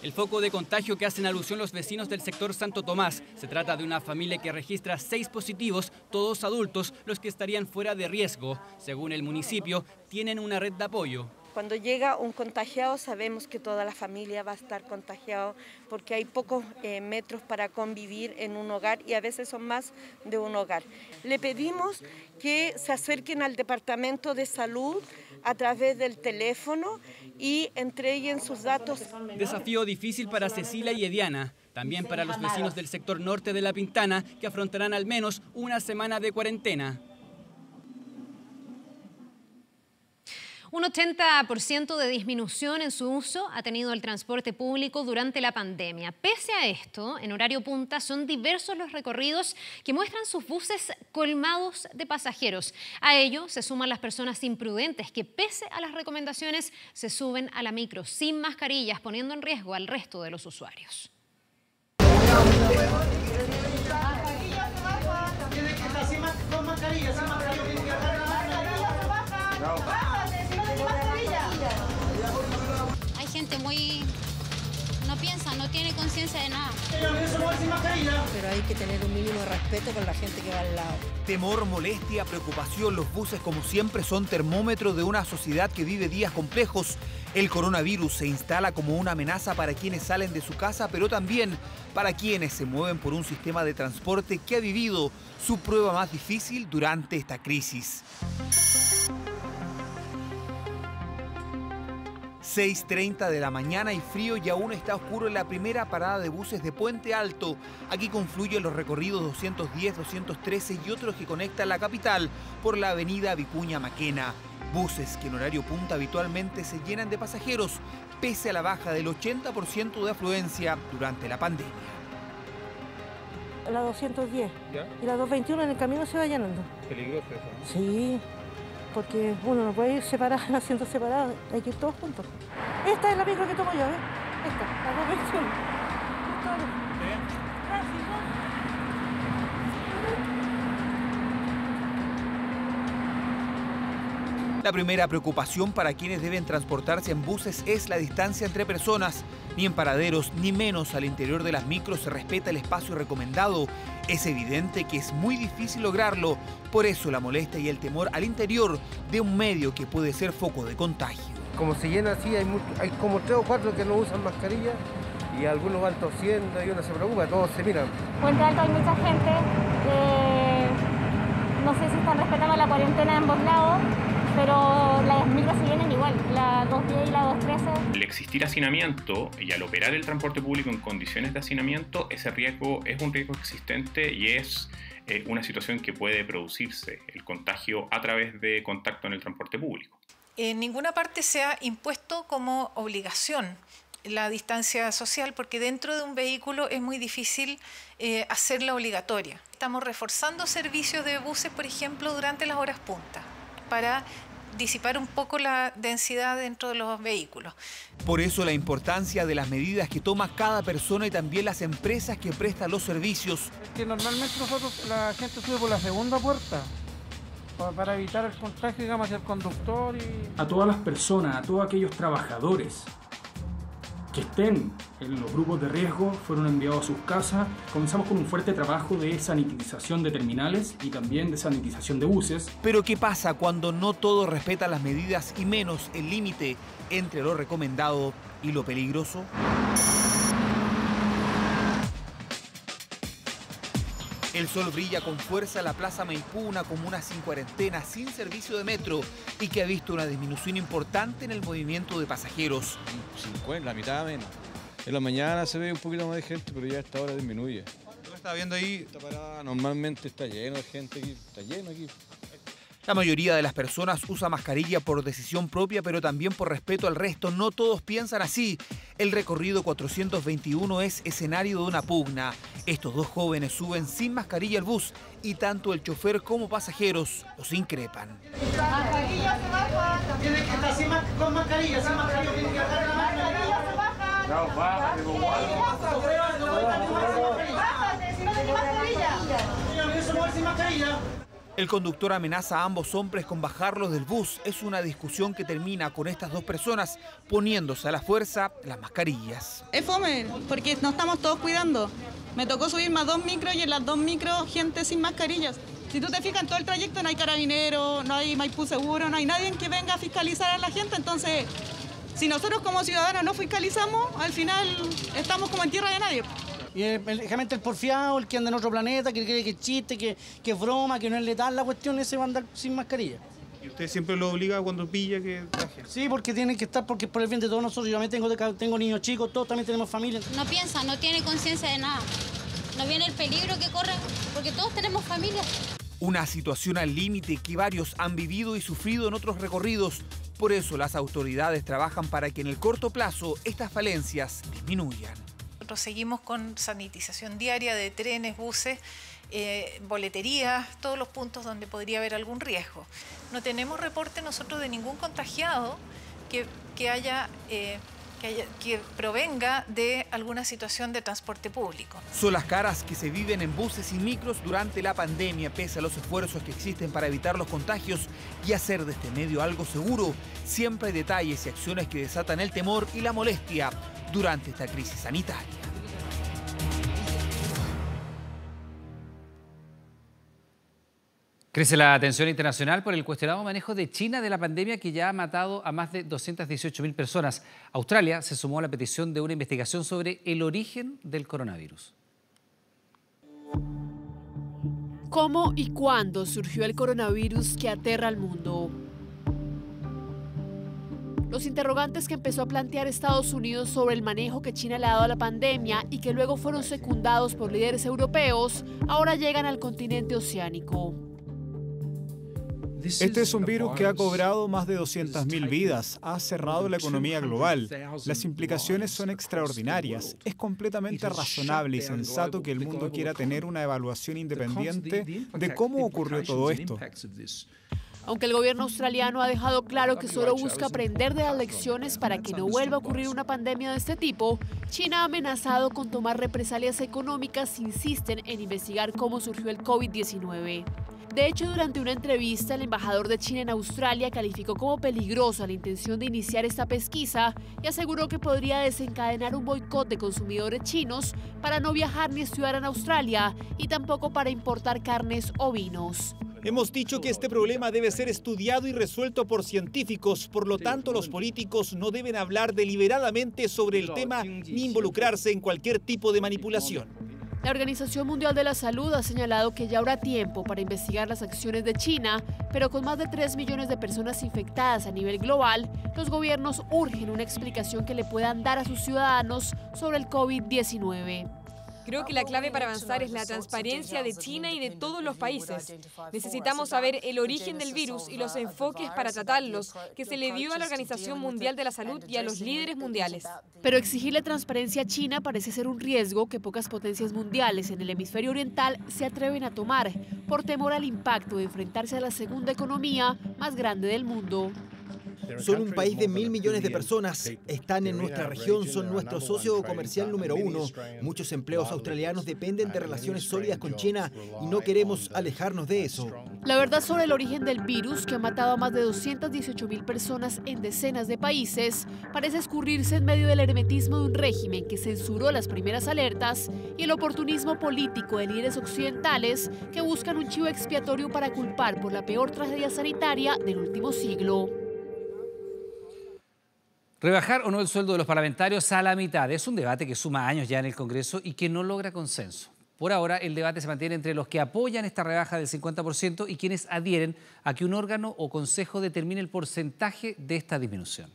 El foco de contagio que hacen alusión los vecinos del sector Santo Tomás. Se trata de una familia que registra 6 positivos, todos adultos, los que estarían fuera de riesgo. Según el municipio, tienen una red de apoyo. Cuando llega un contagiado sabemos que toda la familia va a estar contagiado porque hay pocos metros para convivir en un hogar y a veces son más de un hogar. Le pedimos que se acerquen al Departamento de Salud a través del teléfono y entreguen sus datos. Desafío difícil para Cecilia y Ediana, también para los vecinos del sector norte de La Pintana, que afrontarán al menos una semana de cuarentena. Un 80% de disminución en su uso ha tenido el transporte público durante la pandemia. Pese a esto, en horario punta son diversos los recorridos que muestran sus buses colmados de pasajeros. A ello se suman las personas imprudentes que, pese a las recomendaciones, se suben a la micro sin mascarillas, poniendo en riesgo al resto de los usuarios. Hay gente muy... no piensa, no tiene conciencia de nada. Pero hay que tener un mínimo de respeto con la gente que va al lado. Temor, molestia, preocupación. Los buses, como siempre, son termómetro de una sociedad que vive días complejos. El coronavirus se instala como una amenaza para quienes salen de su casa, pero también para quienes se mueven por un sistema de transporte que ha vivido su prueba más difícil durante esta crisis. 6:30 de la mañana y frío y aún está oscuro en la primera parada de buses de Puente Alto. Aquí confluyen los recorridos 210, 213 y otros que conectan la capital por la avenida Vicuña Maquena. Buses que en horario punta habitualmente se llenan de pasajeros, pese a la baja del 80% de afluencia durante la pandemia. La 210 ¿Ya? y la 221 en el camino se va llenando. Peligroso eso, ¿no? Sí, porque uno no puede ir separado, asientos separados, hay que ir todos juntos. Esta es la micro que tomo yo, ¿eh? Esta, la 221. La primera preocupación para quienes deben transportarse en buses es la distancia entre personas. Ni en paraderos, ni menos al interior de las micros se respeta el espacio recomendado. Es evidente que es muy difícil lograrlo, por eso la molestia y el temor al interior de un medio que puede ser foco de contagio. Como se llena así, hay como 3 o 4 que no usan mascarilla y algunos van tosiendo y uno se preocupa, todos se miran. Puente Alto hay mucha gente, no sé si están respetando la cuarentena en ambos lados, pero las micros se llenan igual, la 210 y la 213. Al existir hacinamiento y al operar el transporte público en condiciones de hacinamiento, ese riesgo es un riesgo existente y es una situación que puede producirse, el contagio a través de contacto en el transporte público. En ninguna parte se ha impuesto como obligación la distancia social, porque dentro de un vehículo es muy difícil hacerla obligatoria. Estamos reforzando servicios de buses, por ejemplo, durante las horas punta, para disipar un poco la densidad dentro de los vehículos. Por eso la importancia de las medidas que toma cada persona y también las empresas que prestan los servicios. Es que normalmente la gente sube por la segunda puerta para evitar el contagio, digamos, hacia el conductor. A todas las personas, a todos aquellos trabajadores que estén en los grupos de riesgo fueron enviados a sus casas. Comenzamos con un fuerte trabajo de sanitización de terminales y también de sanitización de buses. Pero ¿qué pasa cuando no todos respetan las medidas y menos el límite entre lo recomendado y lo peligroso? El sol brilla con fuerza en la Plaza Maipú, una comuna sin cuarentena, sin servicio de metro y que ha visto una disminución importante en el movimiento de pasajeros. 50, la mitad menos. En la mañana se ve un poquito más de gente, pero ya a esta hora disminuye. ¿Lo que está viendo ahí? Esta parada normalmente está lleno de gente aquí, está lleno aquí. La mayoría de las personas usa mascarilla por decisión propia, pero también por respeto al resto. No todos piensan así. El recorrido 421 es escenario de una pugna. Estos dos jóvenes suben sin mascarilla al bus y tanto el chofer como pasajeros los increpan. Mascarilla se baja. Tiene que estar con mascarilla, sin mascarilla. Tiene que bajar la mascarilla, se baja. No, bájate, si no tiene mascarilla. Sin mascarilla. El conductor amenaza a ambos hombres con bajarlos del bus. Es una discusión que termina con estas dos personas poniéndose a la fuerza las mascarillas. Es fome, porque nos estamos todos cuidando. Me tocó subir más 2 micros y en las 2 micros gente sin mascarillas. Si tú te fijas en todo el trayecto no hay carabineros, no hay Maipú Seguro, no hay nadie que venga a fiscalizar a la gente. Entonces, si nosotros como ciudadanos no fiscalizamos, al final estamos como en tierra de nadie. Y realmente el porfiado, el que anda en otro planeta, que cree que es chiste, que es broma, que no es letal la cuestión, ese va a andar sin mascarilla. ¿Y usted siempre lo obliga cuando pilla que traje? Sí, porque tienen que estar, porque por el bien de todos nosotros. Yo también tengo niños chicos, todos también tenemos familia. No piensa, no tiene conciencia de nada. No viene el peligro que corre, porque todos tenemos familia. Una situación al límite que varios han vivido y sufrido en otros recorridos. Por eso las autoridades trabajan para que en el corto plazo estas falencias disminuyan. Nosotros seguimos con sanitización diaria de trenes, buses, boleterías, todos los puntos donde podría haber algún riesgo. No tenemos reporte nosotros de ningún contagiado que provenga de alguna situación de transporte público. Son las caras que se viven en buses y micros durante la pandemia, pese a los esfuerzos que existen para evitar los contagios y hacer de este medio algo seguro. Siempre hay detalles y acciones que desatan el temor y la molestia durante esta crisis sanitaria. Crece la atención internacional por el cuestionado manejo de China de la pandemia que ya ha matado a más de 218.000 personas. Australia se sumó a la petición de una investigación sobre el origen del coronavirus. ¿Cómo y cuándo surgió el coronavirus que aterra al mundo? Los interrogantes que empezó a plantear Estados Unidos sobre el manejo que China le ha dado a la pandemia y que luego fueron secundados por líderes europeos, ahora llegan al continente oceánico. Este es un virus que ha cobrado más de 200.000 vidas, ha cerrado la economía global. Las implicaciones son extraordinarias. Es completamente razonable y sensato que el mundo quiera tener una evaluación independiente de cómo ocurrió todo esto. Aunque el gobierno australiano ha dejado claro que solo busca aprender de las lecciones para que no vuelva a ocurrir una pandemia de este tipo, China ha amenazado con tomar represalias económicas si insisten en investigar cómo surgió el COVID-19. De hecho, durante una entrevista, el embajador de China en Australia calificó como peligrosa la intención de iniciar esta pesquisa y aseguró que podría desencadenar un boicot de consumidores chinos para no viajar ni estudiar en Australia y tampoco para importar carnes o vinos. Hemos dicho que este problema debe ser estudiado y resuelto por científicos, por lo tanto los políticos no deben hablar deliberadamente sobre el tema ni involucrarse en cualquier tipo de manipulación. La Organización Mundial de la Salud ha señalado que ya habrá tiempo para investigar las acciones de China, pero con más de 3 millones de personas infectadas a nivel global, los gobiernos urgen una explicación que le puedan dar a sus ciudadanos sobre el COVID-19. Creo que la clave para avanzar es la transparencia de China y de todos los países. Necesitamos saber el origen del virus y los enfoques para tratarlos que se le dio a la Organización Mundial de la Salud y a los líderes mundiales. Pero exigirle transparencia a China parece ser un riesgo que pocas potencias mundiales en el hemisferio oriental se atreven a tomar por temor al impacto de enfrentarse a la segunda economía más grande del mundo. Son un país de 1.000 millones de personas. Están en nuestra región, son nuestro socio comercial número 1. Muchos empleos australianos dependen de relaciones sólidas con China y no queremos alejarnos de eso. La verdad sobre el origen del virus, que ha matado a más de 218.000 personas en decenas de países, parece escurrirse en medio del hermetismo de un régimen que censuró las primeras alertas y el oportunismo político de líderes occidentales que buscan un chivo expiatorio para culpar por la peor tragedia sanitaria del último siglo. ¿Rebajar o no el sueldo de los parlamentarios a la mitad? Es un debate que suma años ya en el Congreso y que no logra consenso. Por ahora, el debate se mantiene entre los que apoyan esta rebaja del 50% y quienes adhieren a que un órgano o consejo determine el porcentaje de esta disminución.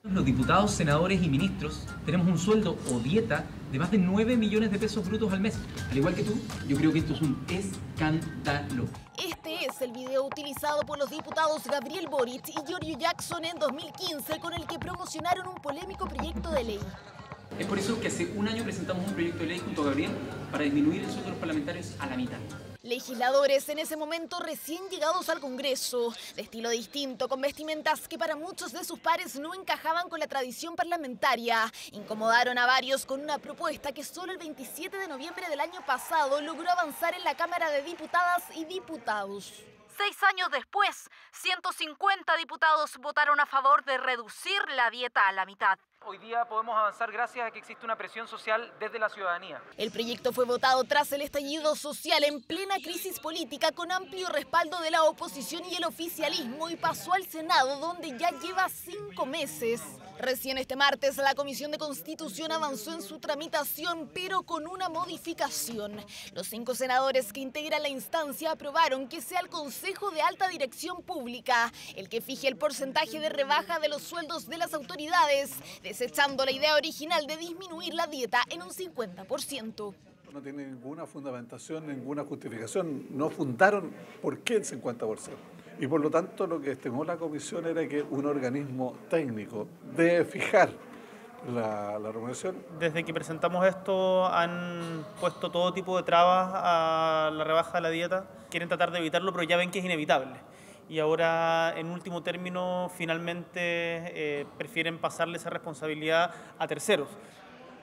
Los diputados, senadores y ministros tenemos un sueldo o dieta de más de 9 millones de pesos brutos al mes. Al igual que tú, yo creo que esto es un escándalo. Este es el video utilizado por los diputados Gabriel Boric y Giorgio Jackson en 2015 con el que promocionaron un polémico proyecto de ley. Es por eso que hace un año presentamos un proyecto de ley junto a Gabriel para disminuir el sueldo de los parlamentarios a la mitad. Legisladores en ese momento recién llegados al Congreso, de estilo distinto, con vestimentas que para muchos de sus pares no encajaban con la tradición parlamentaria, incomodaron a varios con una propuesta que solo el 27 de noviembre del año pasado logró avanzar en la Cámara de Diputadas y Diputados. 6 años después, 150 diputados votaron a favor de reducir la dieta a la mitad. Hoy día podemos avanzar gracias a que existe una presión social desde la ciudadanía. El proyecto fue votado tras el estallido social en plena crisis política con amplio respaldo de la oposición y el oficialismo y pasó al Senado, donde ya lleva 5 meses. Recién este martes la Comisión de Constitución avanzó en su tramitación, pero con una modificación. Los 5 senadores que integran la instancia aprobaron que sea el Consejo de Alta Dirección Pública el que fije el porcentaje de rebaja de los sueldos de las autoridades, desechando la idea original de disminuir la dieta en un 50%. No tiene ninguna fundamentación, ninguna justificación. No fundaron por qué el 50%. Y por lo tanto lo que estimó la comisión era que un organismo técnico debe fijar la remuneración. Desde que presentamos esto han puesto todo tipo de trabas a la rebaja de la dieta. Quieren tratar de evitarlo, pero ya ven que es inevitable. Y ahora, en último término, finalmente prefieren pasarle esa responsabilidad a terceros.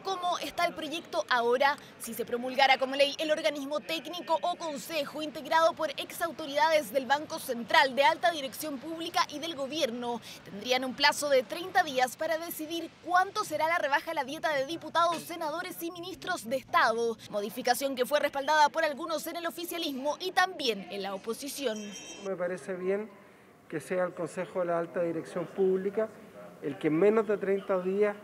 ¿Cómo está el proyecto ahora? Si se promulgara como ley, el organismo técnico o consejo integrado por exautoridades del Banco Central, de Alta Dirección Pública y del Gobierno tendrían un plazo de 30 días para decidir cuánto será la rebaja a la dieta de diputados, senadores y ministros de Estado. Modificación que fue respaldada por algunos en el oficialismo y también en la oposición. Me parece bien que sea el Consejo de la Alta Dirección Pública el que en menos de 30 días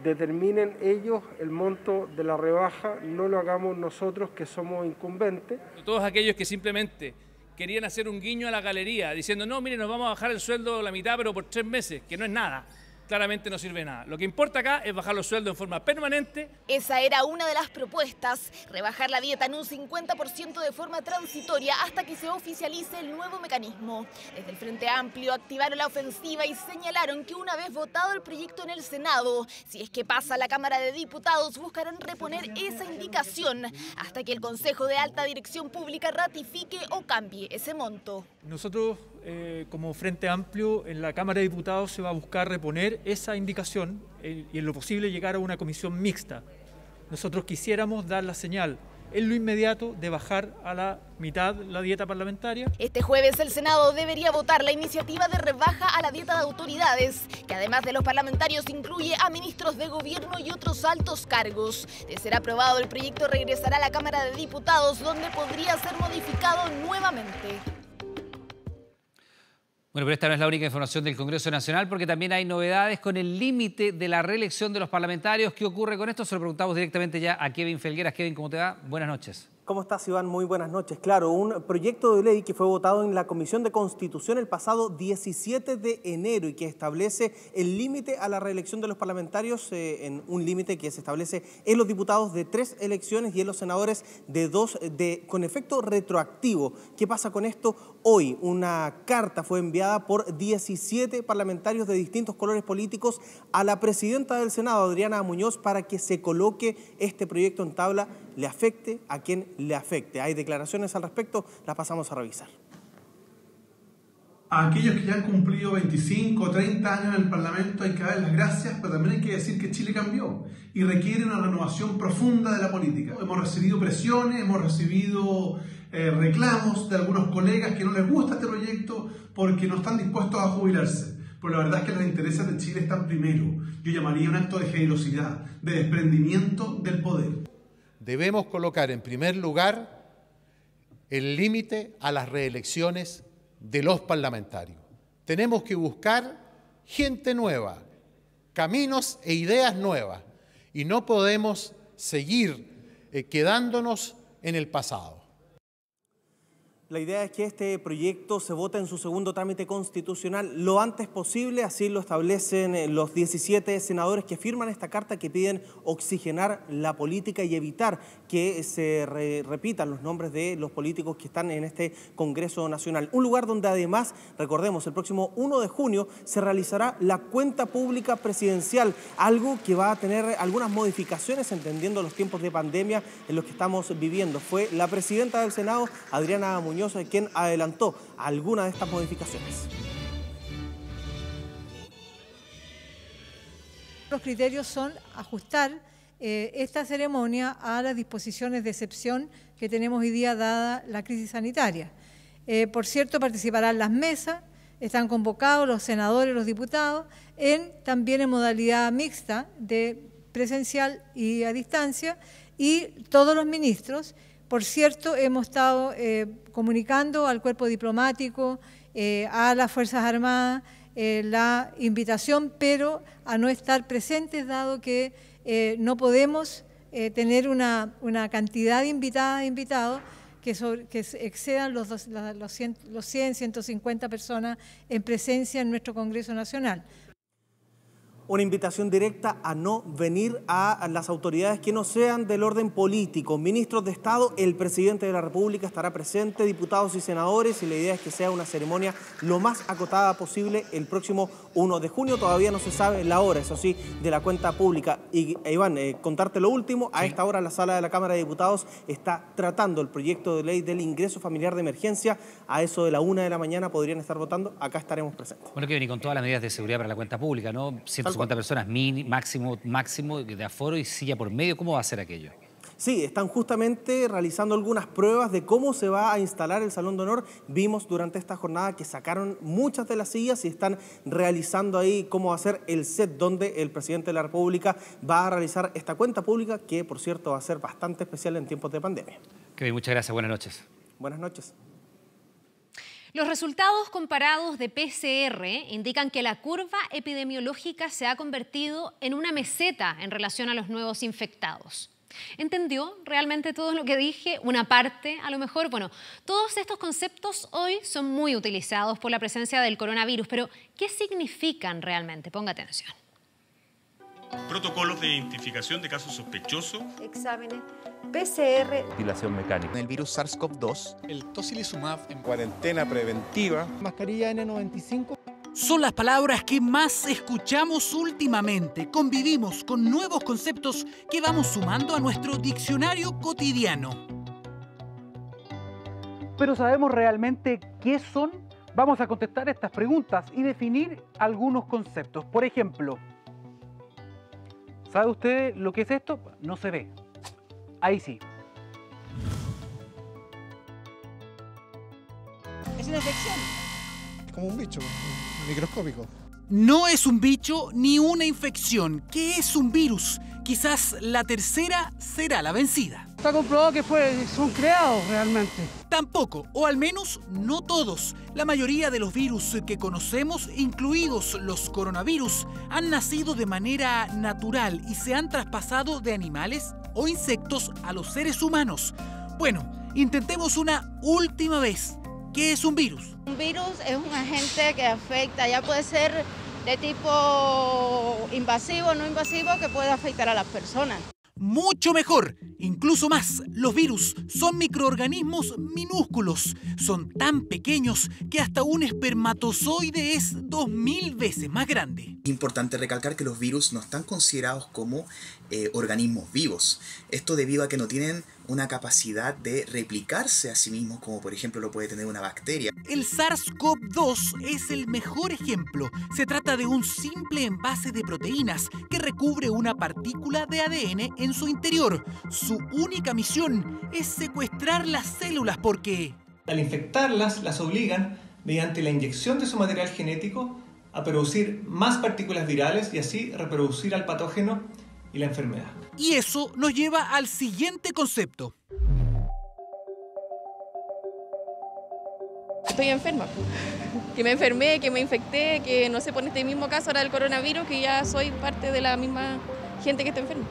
determinen ellos el monto de la rebaja, no lo hagamos nosotros que somos incumbentes. Todos aquellos que simplemente querían hacer un guiño a la galería diciendo no, mire, nos vamos a bajar el sueldo a la mitad pero por 3 meses, que no es nada. Claramente no sirve de nada. Lo que importa acá es bajar los sueldos en forma permanente. Esa era una de las propuestas, rebajar la dieta en un 50% de forma transitoria hasta que se oficialice el nuevo mecanismo. Desde el Frente Amplio activaron la ofensiva y señalaron que una vez votado el proyecto en el Senado, si es que pasa a la Cámara de Diputados, buscarán reponer esa indicación hasta que el Consejo de Alta Dirección Pública ratifique o cambie ese monto. Nosotros, como Frente Amplio, en la Cámara de Diputados se va a buscar reponer esa indicación y en lo posible llegar a una comisión mixta. Nosotros quisiéramos dar la señal en lo inmediato de bajar a la mitad la dieta parlamentaria. Este jueves el Senado debería votar la iniciativa de rebaja a la dieta de autoridades, que además de los parlamentarios incluye a ministros de gobierno y otros altos cargos. De ser aprobado, el proyecto regresará a la Cámara de Diputados, donde podría ser modificado nuevamente. Bueno, pero esta no es la única información del Congreso Nacional porque también hay novedades con el límite de la reelección de los parlamentarios. ¿Qué ocurre con esto? Se lo preguntamos directamente ya a Kevin Felgueras. Kevin, ¿cómo te va? Buenas noches. ¿Cómo estás, Iván? Muy buenas noches. Claro, un proyecto de ley que fue votado en la Comisión de Constitución el pasado 17 de enero y que establece el límite a la reelección de los parlamentarios, en un límite que se establece en los diputados de 3 elecciones y en los senadores de 2, con efecto retroactivo. ¿Qué pasa con esto? Hoy una carta fue enviada por 17 parlamentarios de distintos colores políticos a la presidenta del Senado, Adriana Muñoz, para que se coloque este proyecto en tabla, le afecte a quien le afecte. Hay declaraciones al respecto, las pasamos a revisar. A aquellos que ya han cumplido 25 o 30 años en el Parlamento hay que dar las gracias, pero también hay que decir que Chile cambió y requiere una renovación profunda de la política. Hemos recibido presiones, hemos recibido reclamos de algunos colegas que no les gusta este proyecto porque no están dispuestos a jubilarse. Pero la verdad es que los intereses de Chile están primero. Yo llamaría un acto de generosidad, de desprendimiento del poder. Debemos colocar en primer lugar el límite a las reelecciones de los parlamentarios. Tenemos que buscar gente nueva, caminos e ideas nuevas, y no podemos seguir quedándonos en el pasado. La idea es que este proyecto se vote en su segundo trámite constitucional lo antes posible, así lo establecen los 17 senadores que firman esta carta que piden oxigenar la política y evitar que se repitan los nombres de los políticos que están en este Congreso Nacional. Un lugar donde además, recordemos, el próximo 1 de junio se realizará la cuenta pública presidencial, algo que va a tener algunas modificaciones entendiendo los tiempos de pandemia en los que estamos viviendo. Fue la presidenta del Senado, Adriana Muñoz, quien adelantó algunas de estas modificaciones. Los criterios son ajustar esta ceremonia a las disposiciones de excepción que tenemos hoy día dada la crisis sanitaria. Por cierto, participarán las mesas, están convocados los senadores, los diputados, también en modalidad mixta de presencial y a distancia, y todos los ministros. Por cierto, hemos estado comunicando al cuerpo diplomático, a las Fuerzas Armadas, la invitación, pero a no estar presentes, dado que no podemos tener una cantidad de invitadas e invitados que excedan los 100, 150 personas en presencia en nuestro Congreso Nacional. Una invitación directa a no venir a las autoridades que no sean del orden político. Ministros de Estado, el presidente de la República estará presente, diputados y senadores, y la idea es que sea una ceremonia lo más acotada posible el próximo 1 de junio. Todavía no se sabe la hora, eso sí, de la cuenta pública. Y Iván, contarte lo último, a esta hora la sala de la Cámara de Diputados está tratando el proyecto de ley del ingreso familiar de emergencia. A eso de la 1 de la mañana podrían estar votando, acá estaremos presentes. Bueno, que venir con todas las medidas de seguridad para la cuenta pública, ¿no? 150 personas máximo de aforo y silla por medio. ¿Cómo va a ser aquello? Sí, están justamente realizando algunas pruebas de cómo se va a instalar el Salón de Honor. Vimos durante esta jornada que sacaron muchas de las sillas y están realizando ahí cómo va a ser el set donde el presidente de la República va a realizar esta cuenta pública, que por cierto va a ser bastante especial en tiempos de pandemia. Kevin, muchas gracias. Buenas noches. Buenas noches. Los resultados comparados de PCR indican que la curva epidemiológica se ha convertido en una meseta en relación a los nuevos infectados. ¿Entendió realmente todo lo que dije? Una parte, a lo mejor. Bueno, todos estos conceptos hoy son muy utilizados por la presencia del coronavirus, pero ¿qué significan realmente? Ponga atención. Protocolos de identificación de casos sospechosos. Exámenes PCR. Ventilación mecánica. El virus SARS-CoV-2. El tocilizumab. En cuarentena preventiva. Mascarilla N95. Son las palabras que más escuchamos últimamente. Convivimos con nuevos conceptos que vamos sumando a nuestro diccionario cotidiano. ¿Pero sabemos realmente qué son? Vamos a contestar estas preguntas y definir algunos conceptos. Por ejemplo, ¿sabe usted lo que es esto? No se ve. Ahí sí. Es una infección. Es como un bicho microscópico. No es un bicho ni una infección. ¿Qué es un virus? Quizás la tercera será la vencida. Está comprobado que son creados realmente. Tampoco, o al menos no todos. La mayoría de los virus que conocemos, incluidos los coronavirus, han nacido de manera natural y se han traspasado de animales o insectos a los seres humanos. Bueno, intentemos una última vez. ¿Qué es un virus? Un virus es un agente que afecta, ya puede ser de tipo invasivo o no invasivo, que puede afectar a las personas. Mucho mejor, incluso más. Los virus son microorganismos minúsculos. Son tan pequeños que hasta un espermatozoide es 2000 veces más grande. Es importante recalcar que los virus no están considerados como organismos vivos. Esto debido a que no tienen una capacidad de replicarse a sí mismos, como por ejemplo lo puede tener una bacteria. El SARS-CoV-2 es el mejor ejemplo. Se trata de un simple envase de proteínas que recubre una partícula de ADN en su interior. Su única misión es secuestrar las células porque... Al infectarlas, las obligan, mediante la inyección de su material genético, a producir más partículas virales y así reproducir al patógeno y la enfermedad. Y eso nos lleva al siguiente concepto. Estoy enferma, que me enfermé, que me infecté, que no sé, por este mismo caso ahora del coronavirus, que ya soy parte de la misma gente que está enferma.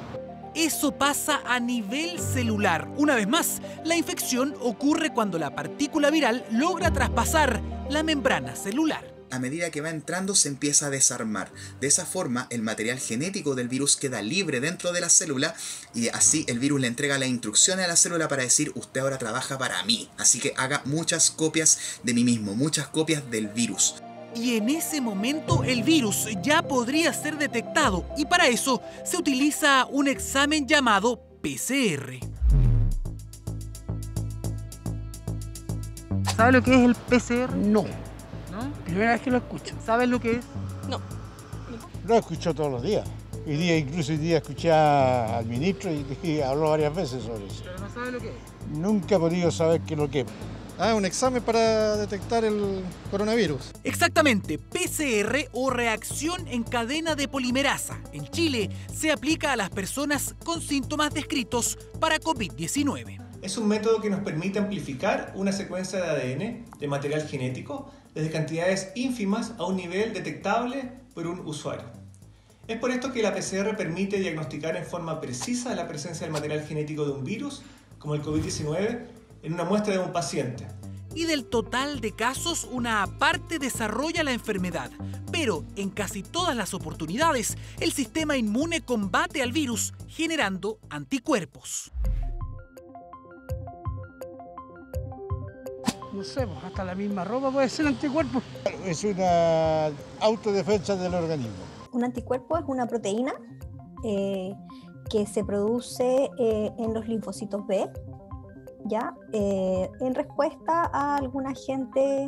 eso pasa a nivel celular. Una vez más, la infección ocurre cuando la partícula viral logra traspasar la membrana celular. A medida que va entrando se empieza a desarmar. De esa forma el material genético del virus queda libre dentro de la célula y así el virus le entrega la instrucción a la célula para decir: usted ahora trabaja para mí, así que haga muchas copias de mí mismo, muchas copias del virus. Y en ese momento el virus ya podría ser detectado y para eso se utiliza un examen llamado PCR. ¿Sabe lo que es el PCR? No. Primera vez que lo escucho. ¿Sabes lo que es? No. Lo escucho todos los días. Incluso hoy día escuché al ministro y habló varias veces sobre eso. ¿Pero no sabe lo que es? Nunca he podido saber qué es lo que es. Un examen para detectar el coronavirus. Exactamente, PCR o reacción en cadena de polimerasa. En Chile se aplica a las personas con síntomas descritos para COVID-19. Es un método que nos permite amplificar una secuencia de ADN, de material genético, desde cantidades ínfimas a un nivel detectable por un usuario. Es por esto que la PCR permite diagnosticar en forma precisa la presencia del material genético de un virus, como el COVID-19, en una muestra de un paciente. Y del total de casos, una parte desarrolla la enfermedad. Pero en casi todas las oportunidades, el sistema inmune combate al virus generando anticuerpos. No sé, pues hasta la misma ropa puede ser anticuerpo. Es una autodefensa del organismo. Un anticuerpo es una proteína que se produce en los linfocitos B, ¿ya? En respuesta a algún agente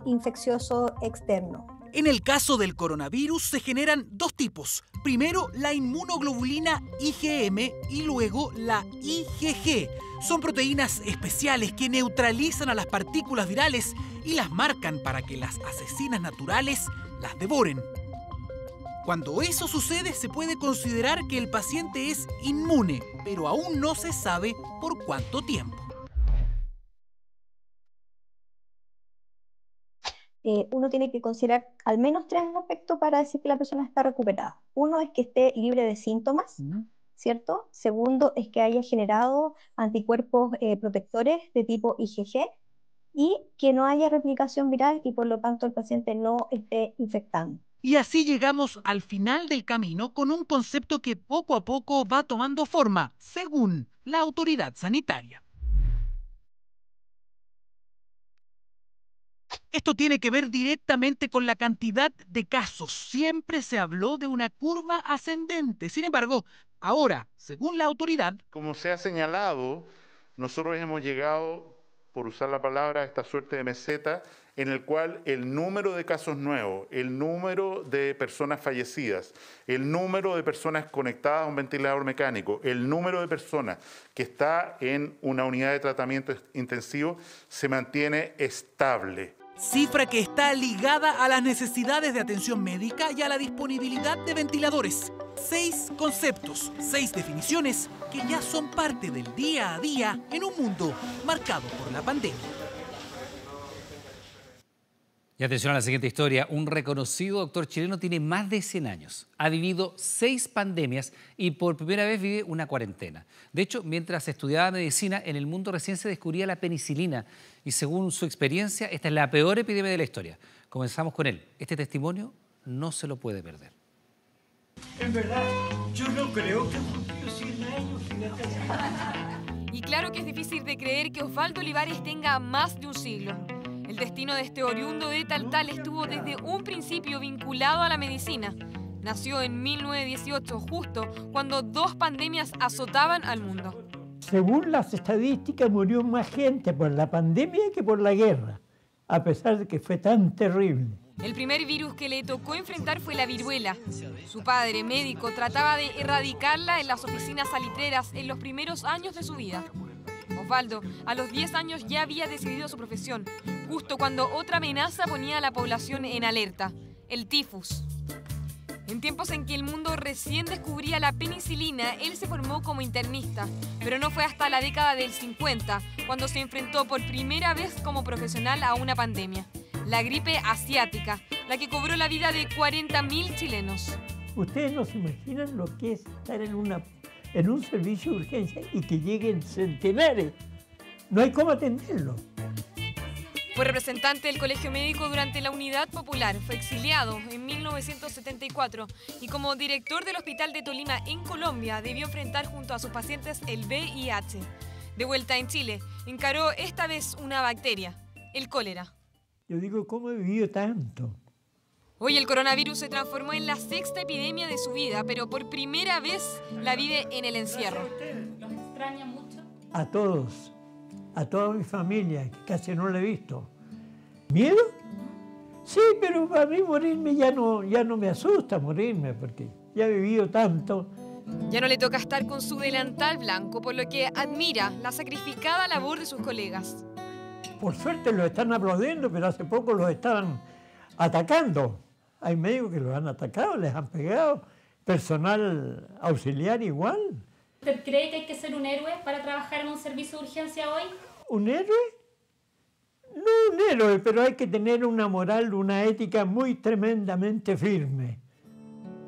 infeccioso externo. En el caso del coronavirus se generan dos tipos. Primero, la inmunoglobulina IgM y luego la IgG. Son proteínas especiales que neutralizan a las partículas virales y las marcan para que las asesinas naturales las devoren. Cuando eso sucede, se puede considerar que el paciente es inmune, pero aún no se sabe por cuánto tiempo. Uno tiene que considerar al menos 3 aspectos para decir que la persona está recuperada. Uno es que esté libre de síntomas, ¿cierto? Segundo es que haya generado anticuerpos protectores de tipo IgG y que no haya replicación viral y por lo tanto el paciente no esté infectando. Y así llegamos al final del camino con un concepto que poco a poco va tomando forma, según la autoridad sanitaria. Esto tiene que ver directamente con la cantidad de casos. Siempre se habló de una curva ascendente. Sin embargo, ahora, según la autoridad... Como se ha señalado, nosotros hemos llegado, por usar la palabra, a esta suerte de meseta, en el cual el número de casos nuevos, el número de personas fallecidas, el número de personas conectadas a un ventilador mecánico, el número de personas que está en una unidad de tratamiento intensivo se mantiene estable. Cifra que está ligada a las necesidades de atención médica y a la disponibilidad de ventiladores. 6 conceptos, 6 definiciones que ya son parte del día a día en un mundo marcado por la pandemia. Y atención a la siguiente historia. Un reconocido doctor chileno tiene más de 100 años. Ha vivido 6 pandemias y por primera vez vive una cuarentena. De hecho, mientras estudiaba medicina, en el mundo recién se descubría la penicilina. Y según su experiencia, esta es la peor epidemia de la historia. Comenzamos con él. Este testimonio no se lo puede perder. En verdad, yo no creo que cumplió 100 años. Y claro que es difícil de creer que Osvaldo Olivares tenga más de un siglo. El destino de este oriundo de Taltal estuvo desde un principio vinculado a la medicina. Nació en 1918, justo cuando 2 pandemias azotaban al mundo. Según las estadísticas, murió más gente por la pandemia que por la guerra, a pesar de que fue tan terrible. El primer virus que le tocó enfrentar fue la viruela. Su padre, médico, trataba de erradicarla en las oficinas salitreras en los primeros años de su vida. Osvaldo, a los 10 años ya había decidido su profesión, justo cuando otra amenaza ponía a la población en alerta, el tifus. En tiempos en que el mundo recién descubría la penicilina, él se formó como internista, pero no fue hasta la década del 50 cuando se enfrentó por primera vez como profesional a una pandemia, la gripe asiática, la que cobró la vida de 40.000 chilenos. Ustedes no se imaginan lo que es estar en una en un servicio de urgencia y que lleguen centenares. No hay cómo atenderlo. Fue representante del Colegio Médico durante la Unidad Popular, fue exiliado en 1974 y como director del Hospital de Tolima en Colombia debió enfrentar junto a sus pacientes el VIH. De vuelta en Chile, encaró esta vez una bacteria, el cólera. Yo digo, ¿cómo he vivido tanto? Hoy el coronavirus se transformó en la 6ª epidemia de su vida, pero por primera vez la vive en el encierro. ¿Los extraña mucho? A todos, a toda mi familia, que casi no la he visto. ¿Miedo? Sí, pero para mí morirme ya no me asusta morirme, porque ya he vivido tanto. Ya no le toca estar con su delantal blanco, por lo que admira la sacrificada labor de sus colegas. Por suerte los están aplaudiendo, pero hace poco los estaban atacando. Hay médicos que los han atacado, les han pegado, personal auxiliar igual. ¿Usted cree que hay que ser un héroe para trabajar en un servicio de urgencia hoy? ¿Un héroe? No un héroe, pero hay que tener una moral, una ética muy tremendamente firme.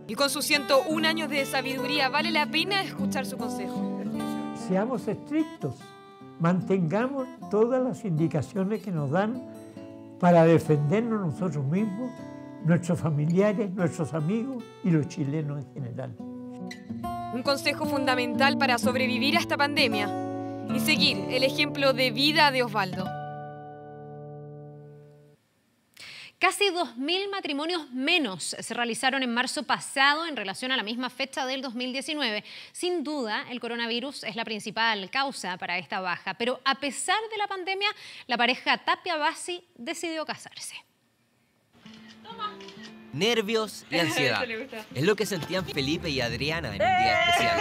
Y con sus 101 años de sabiduría vale la pena escuchar su consejo. Seamos estrictos, mantengamos todas las indicaciones que nos dan para defendernos nosotros mismos, nuestros familiares, nuestros amigos y los chilenos en general. Un consejo fundamental para sobrevivir a esta pandemia y seguir el ejemplo de vida de Osvaldo. Casi 2.000 matrimonios menos se realizaron en marzo pasado en relación a la misma fecha del 2019. Sin duda, el coronavirus es la principal causa para esta baja, pero a pesar de la pandemia, la pareja Tapia-Bassi decidió casarse. Nervios y ansiedad. Es lo que sentían Felipe y Adriana en un día especial.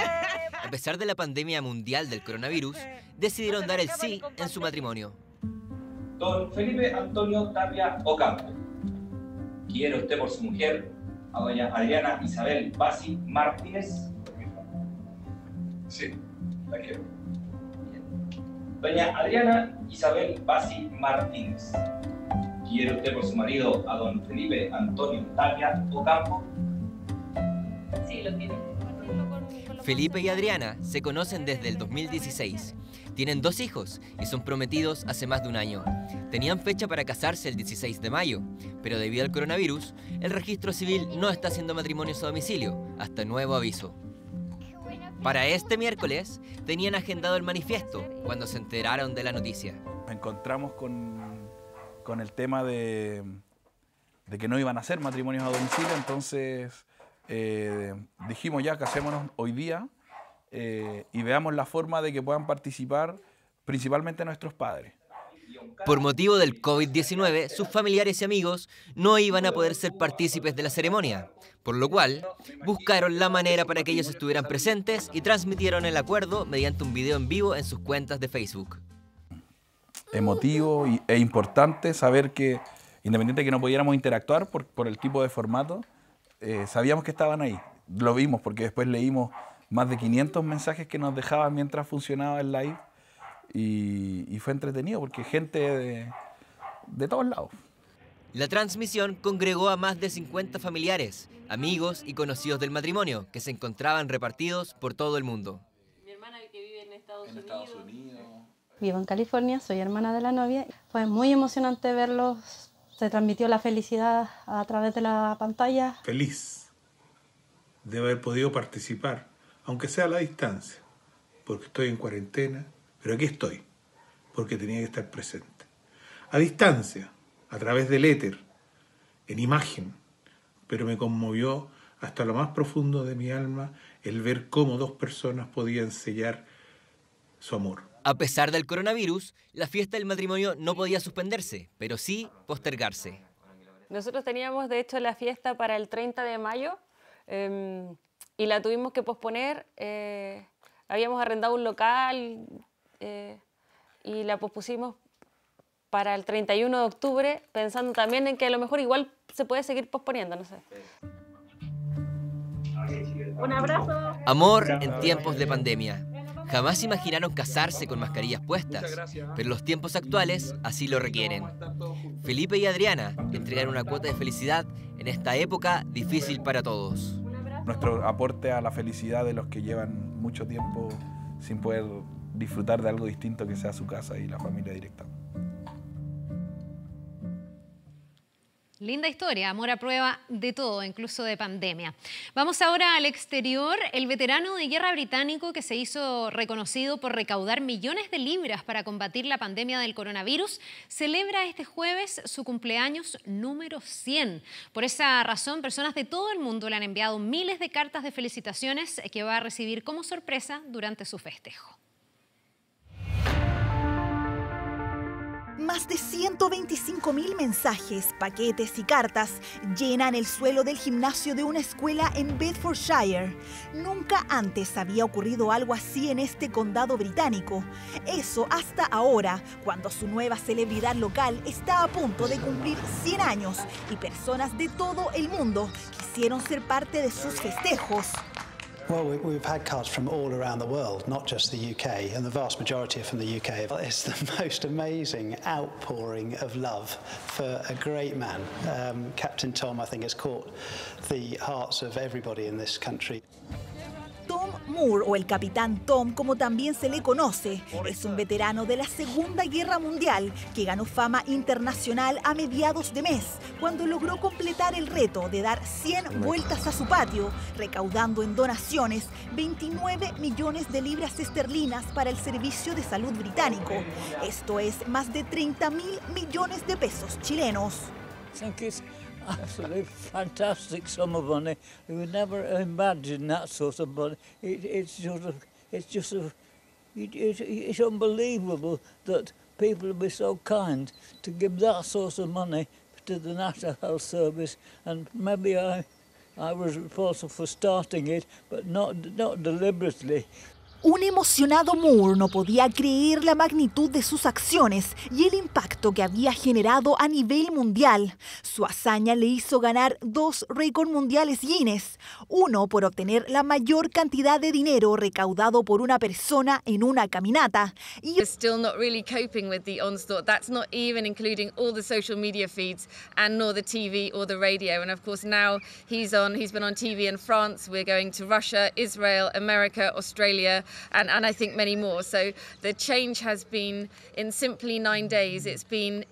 A pesar de la pandemia mundial del coronavirus, decidieron dar el sí en su matrimonio. Don Felipe Antonio Tapia Ocampo, ¿quiere usted por su mujer a doña Adriana Isabel Bassi Martínez? Sí, la quiero. Bien. Doña Adriana Isabel Bassi Martínez, ¿quiere usted por su marido a don Felipe Antonio Tapia Ocampo? Sí, lo tiene. Felipe y Adriana se conocen desde el 2016. Tienen 2 hijos y son prometidos hace más de un año. Tenían fecha para casarse el 16 de mayo, pero debido al coronavirus, el registro civil no está haciendo matrimonios a domicilio, hasta nuevo aviso. Para este miércoles, tenían agendado el manifiesto cuando se enteraron de la noticia. Nos encontramos con el tema de que no iban a hacer matrimonios a domicilio, entonces dijimos ya, casémonos hoy día y veamos la forma de que puedan participar principalmente nuestros padres. Por motivo del COVID-19, sus familiares y amigos no iban a poder ser partícipes de la ceremonia, por lo cual buscaron la manera para que ellos estuvieran presentes y transmitieron el acuerdo mediante un video en vivo en sus cuentas de Facebook. Emotivo e importante saber que, independiente de que no pudiéramos interactuar por el tipo de formato, sabíamos que estaban ahí. Lo vimos porque después leímos más de 500 mensajes que nos dejaban mientras funcionaba el live y fue entretenido porque gente de todos lados. La transmisión congregó a más de 50 familiares, amigos y conocidos del matrimonio que se encontraban repartidos por todo el mundo. Mi hermana que vive en Estados Unidos. Vivo en California, soy hermana de la novia. Fue muy emocionante verlos. Se transmitió la felicidad a través de la pantalla. Feliz de haber podido participar, aunque sea a la distancia, porque estoy en cuarentena, pero aquí estoy, porque tenía que estar presente. A distancia, a través del éter, en imagen, pero me conmovió hasta lo más profundo de mi alma el ver cómo 2 personas podían sellar su amor. A pesar del coronavirus, la fiesta del matrimonio no podía suspenderse, pero sí postergarse. Nosotros teníamos, de hecho, la fiesta para el 30 de mayo y la tuvimos que posponer. Habíamos arrendado un local y la pospusimos para el 31 de octubre, pensando también en que a lo mejor igual se puede seguir posponiendo, no sé. Un abrazo. Amor en tiempos de pandemia. Jamás imaginaron casarse con mascarillas puestas, pero los tiempos actuales así lo requieren. Felipe y Adriana entregaron una cuota de felicidad en esta época difícil para todos. Nuestro aporte a la felicidad de los que llevan mucho tiempo sin poder disfrutar de algo distinto que sea su casa y la familia directa. Linda historia, amor a prueba de todo, incluso de pandemia. Vamos ahora al exterior. El veterano de guerra británico que se hizo reconocido por recaudar millones de libras para combatir la pandemia del coronavirus celebra este jueves su cumpleaños número 100. Por esa razón, personas de todo el mundo le han enviado miles de cartas de felicitaciones que va a recibir como sorpresa durante su festejo. Más de 125.000 mensajes, paquetes y cartas llenan el suelo del gimnasio de una escuela en Bedfordshire. Nunca antes había ocurrido algo así en este condado británico. Eso hasta ahora, cuando su nueva celebridad local está a punto de cumplir 100 años y personas de todo el mundo quisieron ser parte de sus festejos. Well, we've had cards from all around the world, not just the UK, and the vast majority are from the UK. It's the most amazing outpouring of love for a great man. Captain Tom, I think, has caught the hearts of everybody in this country. Tom Moore, o el Capitán Tom, como también se le conoce, es un veterano de la Segunda Guerra Mundial que ganó fama internacional a mediados de mes, cuando logró completar el reto de dar 100 vueltas a su patio, recaudando en donaciones 29 millones de libras esterlinas para el Servicio de Salud británico. Esto es más de 30.000 millones de pesos chilenos. Absolutely fantastic sum of money. We would never imagine that sort of money. It's unbelievable that people would be so kind to give that sort of money to the National Health Service, and maybe I was responsible for starting it, but not deliberately. Un emocionado Moore no podía creer la magnitud de sus acciones y el impacto que había generado a nivel mundial. Su hazaña le hizo ganar 2 récords mundiales Guinness, uno por obtener la mayor cantidad de dinero recaudado por una persona en una caminata. We're still not really coping with the onslaught. That's not even including all the social media feeds and nor the TV or the radio. And of course now he's been on TV in France. We're going to Russia, Israel, America, Australia. And I think many more. So the change has been, in simply 9 days, it's been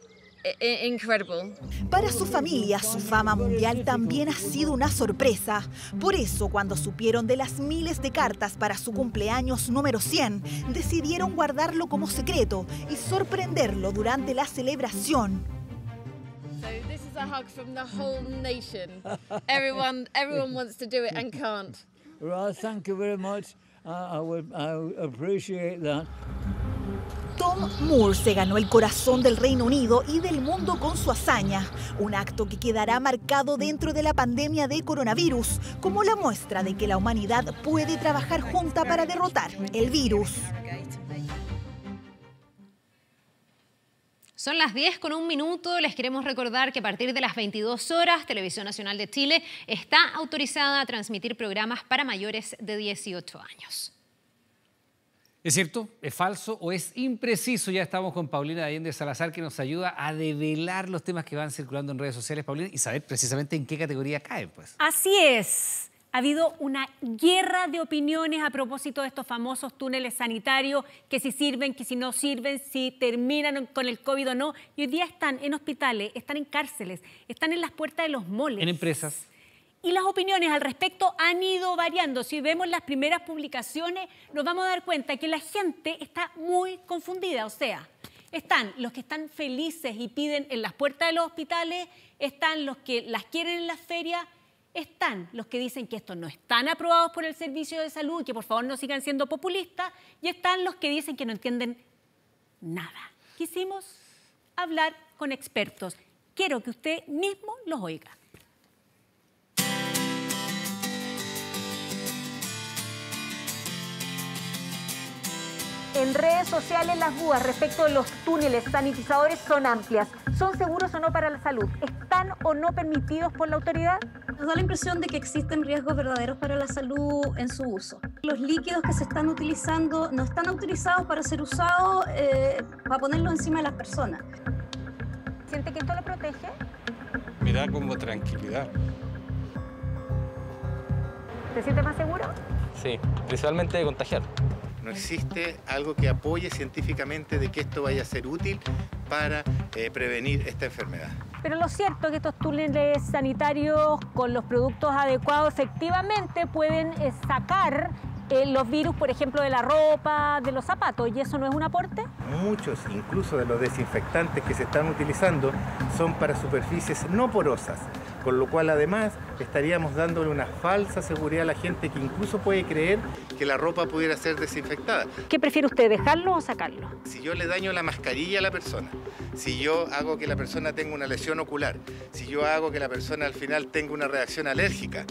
incredible. Para su familia, su fama mundial también ha sido una sorpresa. Por eso, cuando supieron de las miles de cartas para su cumpleaños número 100, decidieron guardarlo como secreto y sorprenderlo durante la celebración. So this is a hug from the whole nation. Everyone wants to do it and can't. Right, thank you very much. I appreciate that. Tom Moore se ganó el corazón del Reino Unido y del mundo con su hazaña, un acto que quedará marcado dentro de la pandemia de coronavirus, como la muestra de que la humanidad puede trabajar junta para derrotar el virus. Son las 10:01. Les queremos recordar que a partir de las 22 horas, Televisión Nacional de Chile está autorizada a transmitir programas para mayores de 18 años. ¿Es cierto? ¿Es falso o es impreciso? Ya estamos con Paulina Allende Salazar, que nos ayuda a develar los temas que van circulando en redes sociales, Paulina, y saber precisamente en qué categoría caen, pues. Así es. Ha habido una guerra de opiniones a propósito de estos famosos túneles sanitarios, que si sirven, que si no sirven, si terminan con el COVID o no. Y hoy día están en hospitales, están en cárceles, están en las puertas de los moles. En empresas. Y las opiniones al respecto han ido variando. Si vemos las primeras publicaciones, nos vamos a dar cuenta que la gente está muy confundida. O sea, están los que están felices y piden en las puertas de los hospitales, están los que las quieren en las ferias, están los que dicen que estos no están aprobados por el Servicio de Salud, que por favor no sigan siendo populistas, y están los que dicen que no entienden nada. Quisimos hablar con expertos. Quiero que usted mismo los oiga. En redes sociales las dudas respecto de los túneles sanitizadores son amplias. ¿Son seguros o no para la salud? ¿Están o no permitidos por la autoridad? Nos da la impresión de que existen riesgos verdaderos para la salud en su uso. Los líquidos que se están utilizando no están autorizados para ser usados para ponerlos encima de las personas. ¿Siente que esto lo protege? Me da como tranquilidad. ¿Te sientes más seguro? Sí. principalmente de contagiar. No existe algo que apoye científicamente de que esto vaya a ser útil para prevenir esta enfermedad. Pero lo cierto es que estos túneles sanitarios con los productos adecuados efectivamente pueden sacar los virus, por ejemplo, de la ropa, de los zapatos, ¿y eso no es un aporte? Muchos, incluso de los desinfectantes que se están utilizando, son para superficies no porosas, con lo cual además estaríamos dándole una falsa seguridad a la gente que incluso puede creer que la ropa pudiera ser desinfectada. ¿Qué prefiere usted, dejarlo o sacarlo? Si yo le daño la mascarilla a la persona, si yo hago que la persona tenga una lesión ocular, si yo hago que la persona al final tenga una reacción alérgica,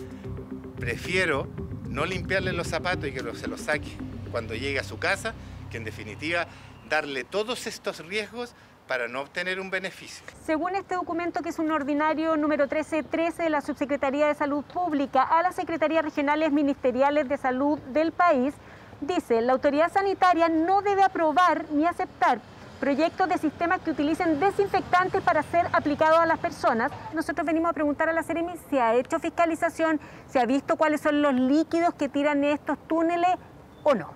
prefiero no limpiarle los zapatos y que se los saque cuando llegue a su casa, que en definitiva darle todos estos riesgos para no obtener un beneficio. Según este documento, que es un ordinario número 1313 de la Subsecretaría de Salud Pública a las Secretarías Regionales Ministeriales de Salud del país, dice: la autoridad sanitaria no debe aprobar ni aceptar proyectos de sistemas que utilicen desinfectantes para ser aplicados a las personas. Nosotros venimos a preguntar a la Seremi si ha hecho fiscalización, si ha visto cuáles son los líquidos que tiran estos túneles o no.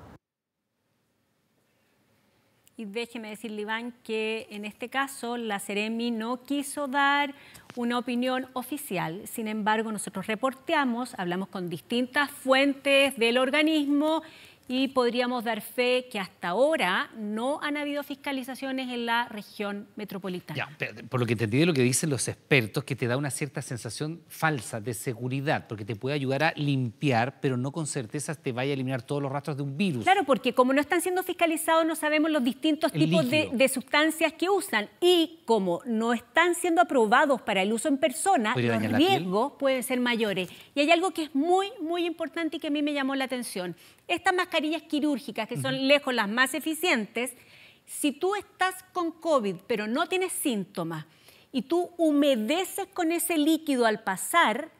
Y déjeme decirle, Iván, que en este caso la Seremi no quiso dar una opinión oficial. Sin embargo, nosotros reporteamos, hablamos con distintas fuentes del organismo y podríamos dar fe que hasta ahora no han habido fiscalizaciones en la región metropolitana. Ya, por lo que entendí de lo que dicen los expertos, que te da una cierta sensación falsa de seguridad, porque te puede ayudar a limpiar, pero no con certeza te vaya a eliminar todos los rastros de un virus. Claro, porque como no están siendo fiscalizados, no sabemos los distintos tipos de sustancias que usan. Y como no están siendo aprobados para el uso en persona, los riesgos pueden ser mayores. Y hay algo que es muy, muy importante y que a mí me llamó la atención. Estas mascarillas quirúrgicas, que son lejos las más eficientes, si tú estás con COVID pero no tienes síntomas y tú humedeces con ese líquido al pasar,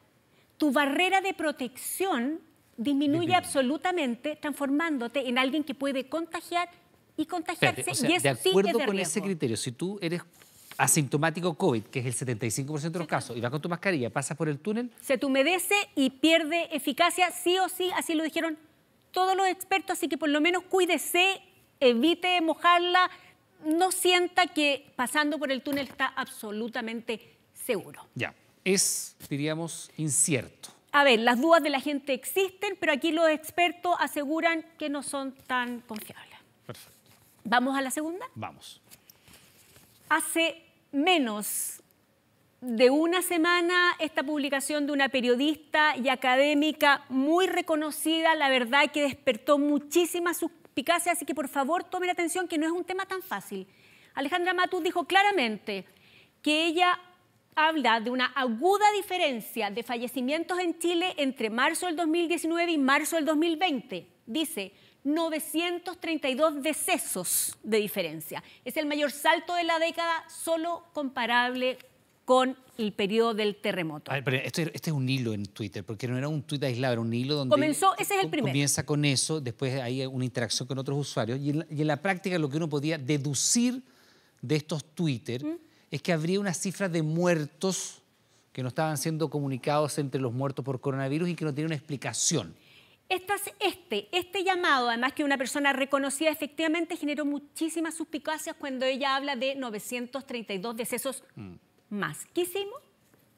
tu barrera de protección disminuye absolutamente, transformándote en alguien que puede contagiar y contagiarse. O sea, y eso de acuerdo sí es de con riesgo. ese criterio, si tú eres asintomático COVID, que es el 75% de los casos, y vas con tu mascarilla, pasas por el túnel, se te humedece y pierde eficacia sí o sí, así lo dijeron todos los expertos, así que por lo menos cuídese, evite mojarla, no sienta que pasando por el túnel está absolutamente seguro. ya, es, diríamos, incierto. A ver, las dudas de la gente existen, pero aquí los expertos aseguran que no son tan confiables. Perfecto. ¿Vamos a la segunda? Vamos. Hace menos de una semana, esta publicación de una periodista y académica muy reconocida, la verdad que despertó muchísima suspicacia, así que por favor tomen atención que no es un tema tan fácil. Alejandra Matus dijo claramente que ella habla de una aguda diferencia de fallecimientos en Chile entre marzo del 2019 y marzo del 2020. Dice 932 decesos de diferencia. Es el mayor salto de la década, solo comparable con el periodo del terremoto. A ver, pero este es un hilo en Twitter, porque no era un tuit aislado, era un hilo donde comenzó, ese es el primero. Comienza con eso, después hay una interacción con otros usuarios, y en la práctica lo que uno podía deducir de estos Twitter es que habría una cifra de muertos que no estaban siendo comunicados entre los muertos por coronavirus y que no tiene una explicación. Este llamado, además que una persona reconocida, efectivamente generó muchísimas suspicacias cuando ella habla de 932 decesos más. ¿Qué hicimos?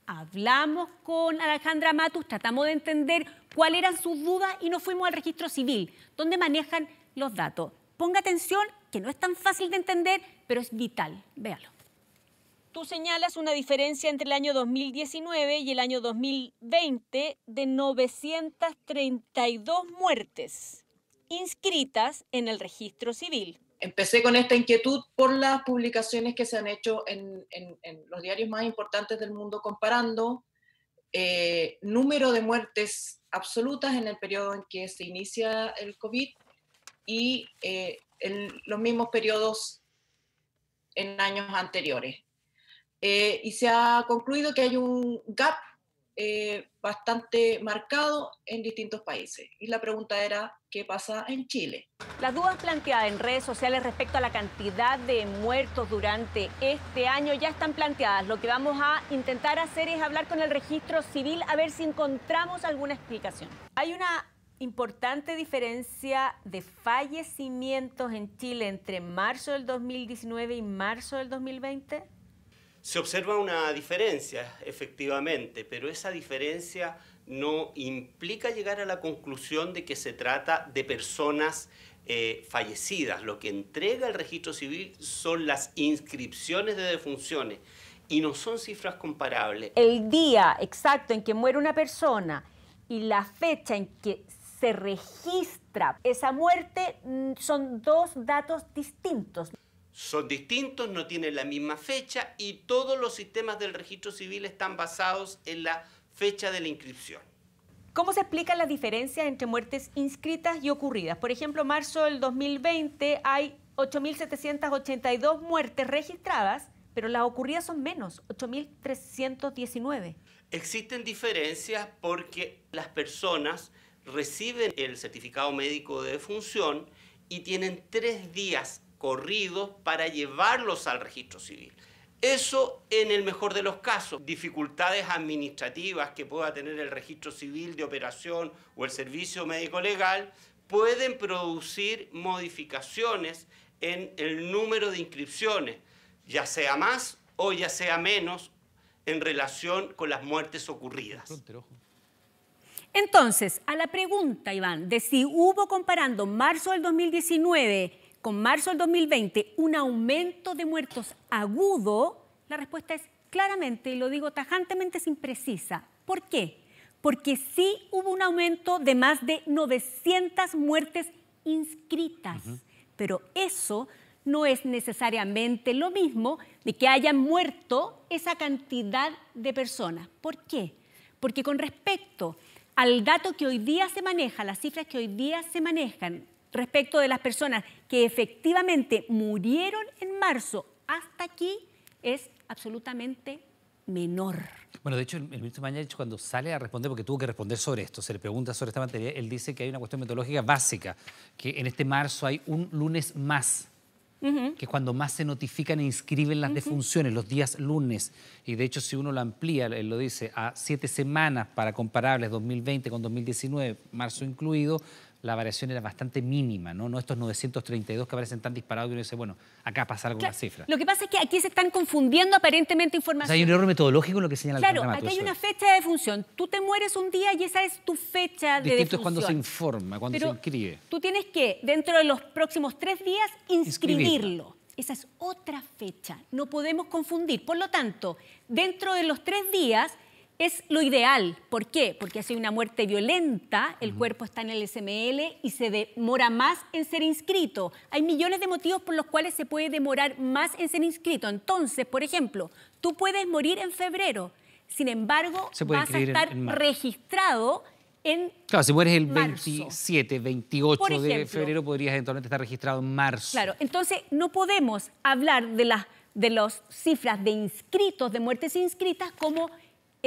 Hablamos con Alejandra Matus, tratamos de entender cuáles eran sus dudas y nos fuimos al registro civil, donde manejan los datos. Ponga atención, que no es tan fácil de entender, pero es vital. Véalo. Tú señalas una diferencia entre el año 2019 y el año 2020 de 932 muertes inscritas en el registro civil. Empecé con esta inquietud por las publicaciones que se han hecho en los diarios más importantes del mundo comparando número de muertes absolutas en el periodo en que se inicia el COVID y los mismos periodos en años anteriores. Y se ha concluido que hay un gap bastante marcado en distintos países. Y la pregunta era, ¿qué pasa en Chile? Las dudas planteadas en redes sociales respecto a la cantidad de muertos durante este año ya están planteadas. Lo que vamos a intentar hacer es hablar con el registro civil a ver si encontramos alguna explicación. Hay una importante diferencia de fallecimientos en Chile entre marzo del 2019 y marzo del 2020? Se observa una diferencia, efectivamente, pero esa diferencia no implica llegar a la conclusión de que se trata de personas fallecidas. Lo que entrega el registro civil son las inscripciones de defunciones y no son cifras comparables. El día exacto en que muere una persona y la fecha en que se registra esa muerte son dos datos distintos. Son distintos, no tienen la misma fecha y todos los sistemas del registro civil están basados en la fecha de la inscripción. ¿Cómo se explican las diferencias entre muertes inscritas y ocurridas? Por ejemplo, marzo del 2020 hay 8.782 muertes registradas, pero las ocurridas son menos, 8.319. Existen diferencias porque las personas reciben el certificado médico de defunción y tienen 3 días corridos para llevarlos al registro civil. Eso en el mejor de los casos. Dificultades administrativas que pueda tener el registro civil de operación o el servicio médico legal pueden producir modificaciones en el número de inscripciones, ya sea más o ya sea menos en relación con las muertes ocurridas. Entonces, a la pregunta, Iván, de si hubo, comparando marzo del 2019 con marzo del 2020, un aumento de muertos agudo, la respuesta es claramente, y lo digo tajantemente, es imprecisa. ¿Por qué? Porque sí hubo un aumento de más de 900 muertes inscritas, pero eso no es necesariamente lo mismo de que hayan muerto esa cantidad de personas. ¿Por qué? Porque con respecto al dato que hoy día se maneja, las cifras que hoy día se manejan respecto de las personas que efectivamente murieron en marzo hasta aquí, es absolutamente menor. Bueno, de hecho, el ministro Mañalich, cuando sale a responder, porque tuvo que responder sobre esto, se le pregunta sobre esta materia, él dice que hay una cuestión metodológica básica, que en este marzo hay un lunes más, que es cuando más se notifican e inscriben las defunciones, los días lunes. Y de hecho, si uno lo amplía, él lo dice, a 7 semanas para comparables 2020 con 2019, marzo incluido, la variación era bastante mínima, ¿no? No estos 932 que aparecen tan disparados que uno dice, bueno, acá pasa algo con la cifra. Lo que pasa es que aquí se están confundiendo aparentemente información. O sea, hay un error metodológico en lo que señala el programa. Claro, aquí hay una fecha de defunción. Tú te mueres un día y esa es tu fecha de defunción. Distinto es cuando se informa, cuando se inscribe. Tú tienes que, dentro de los próximos 3 días, inscribirlo. Esa es otra fecha. No podemos confundir. Por lo tanto, dentro de los 3 días es lo ideal. ¿Por qué? Porque si hay una muerte violenta, el cuerpo está en el SML y se demora más en ser inscrito. Hay millones de motivos por los cuales se puede demorar más en ser inscrito. Entonces, por ejemplo, tú puedes morir en febrero, sin embargo, vas a estar registrado en Claro, si mueres el marzo. 27, 28 de febrero, podrías eventualmente estar registrado en marzo. Claro, entonces no podemos hablar de las cifras de inscritos, de muertes inscritas, como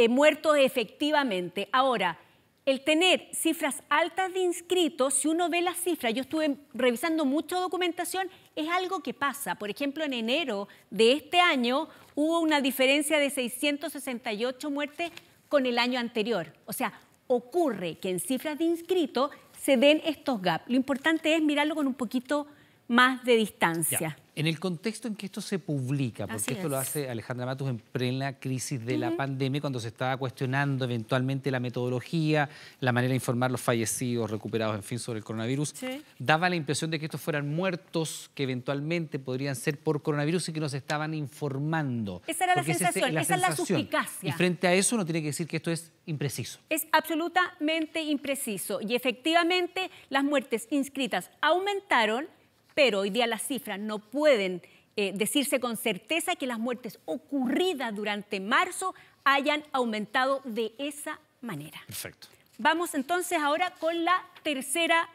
muertos efectivamente. Ahora, el tener cifras altas de inscritos, si uno ve las cifras, yo estuve revisando mucha documentación, es algo que pasa. Por ejemplo, en enero de este año hubo una diferencia de 668 muertes con el año anterior. O sea, ocurre que en cifras de inscritos se den estos gaps. Lo importante es mirarlo con un poquito más de distancia. Ya. En el contexto en que esto se publica, porque esto lo hace Alejandra Matus en plena crisis de la pandemia, cuando se estaba cuestionando eventualmente la metodología, la manera de informar los fallecidos, recuperados, en fin, sobre el coronavirus, daba la impresión de que estos fueran muertos que eventualmente podrían ser por coronavirus y que nos estaban informando. Esa era la sensación, esa es la suspicacia. Y frente a eso uno tiene que decir que esto es impreciso. Es absolutamente impreciso. Y efectivamente las muertes inscritas aumentaron, pero hoy día las cifras no pueden decirse con certeza que las muertes ocurridas durante marzo hayan aumentado de esa manera. Perfecto. Vamos entonces ahora con la tercera.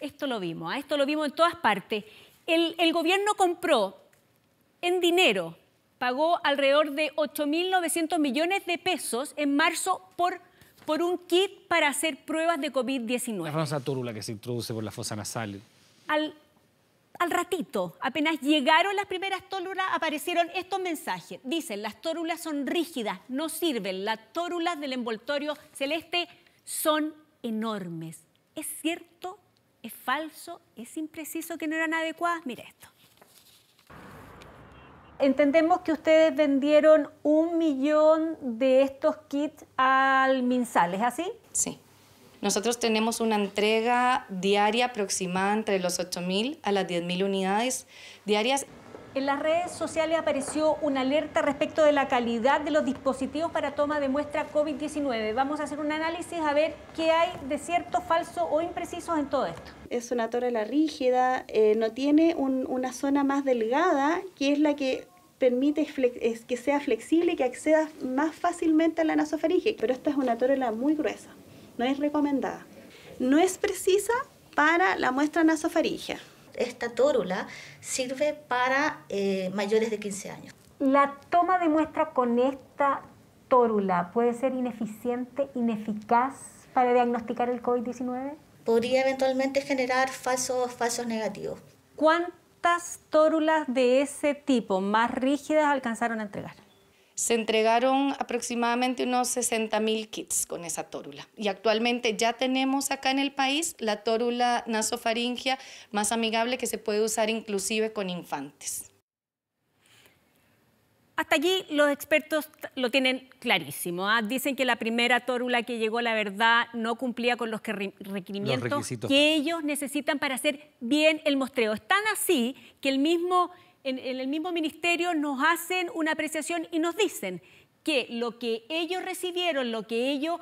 Esto lo vimos en todas partes. El gobierno compró en dinero, pagó alrededor de 8.900 millones de pesos en marzo por un kit para hacer pruebas de COVID-19. La famosa tórula que se introduce por la fosa nasal. Al ratito, apenas llegaron las primeras tórulas, aparecieron estos mensajes. Dicen, las tórulas son rígidas, no sirven. Las tórulas del envoltorio celeste son enormes. ¿Es cierto? ¿Es falso? ¿Es impreciso que no eran adecuadas? Mire esto. Entendemos que ustedes vendieron 1 millón de estos kits al MinSal, ¿es así? Sí. Nosotros tenemos una entrega diaria aproximada entre los 8.000 a las 10.000 unidades diarias. En las redes sociales apareció una alerta respecto de la calidad de los dispositivos para toma de muestra COVID-19. Vamos a hacer un análisis a ver qué hay de cierto, falso o imprecisos en todo esto. Es una tórula rígida, no tiene una zona más delgada, que es la que permite que sea flexible y que acceda más fácilmente a la nasofaringe. Pero esta es una tórula muy gruesa, no es recomendada. No es precisa para la muestra nasofaringea. Esta tórula sirve para mayores de 15 años. ¿La toma de muestra con esta tórula puede ser ineficiente, ineficaz para diagnosticar el COVID-19? Podría eventualmente generar falsos negativos. ¿Cuántas tórulas de ese tipo más rígidas alcanzaron a entregar? Se entregaron aproximadamente unos 60.000 kits con esa tórula. Y actualmente ya tenemos acá en el país la tórula nasofaringea más amigable que se puede usar inclusive con infantes. Hasta allí los expertos lo tienen clarísimo. Dicen que la primera tórula que llegó, la verdad, no cumplía con los requerimientos que ellos necesitan para hacer bien el muestreo. Es tan así que en el mismo ministerio nos hacen una apreciación y nos dicen que lo que ellos recibieron, lo que ellos...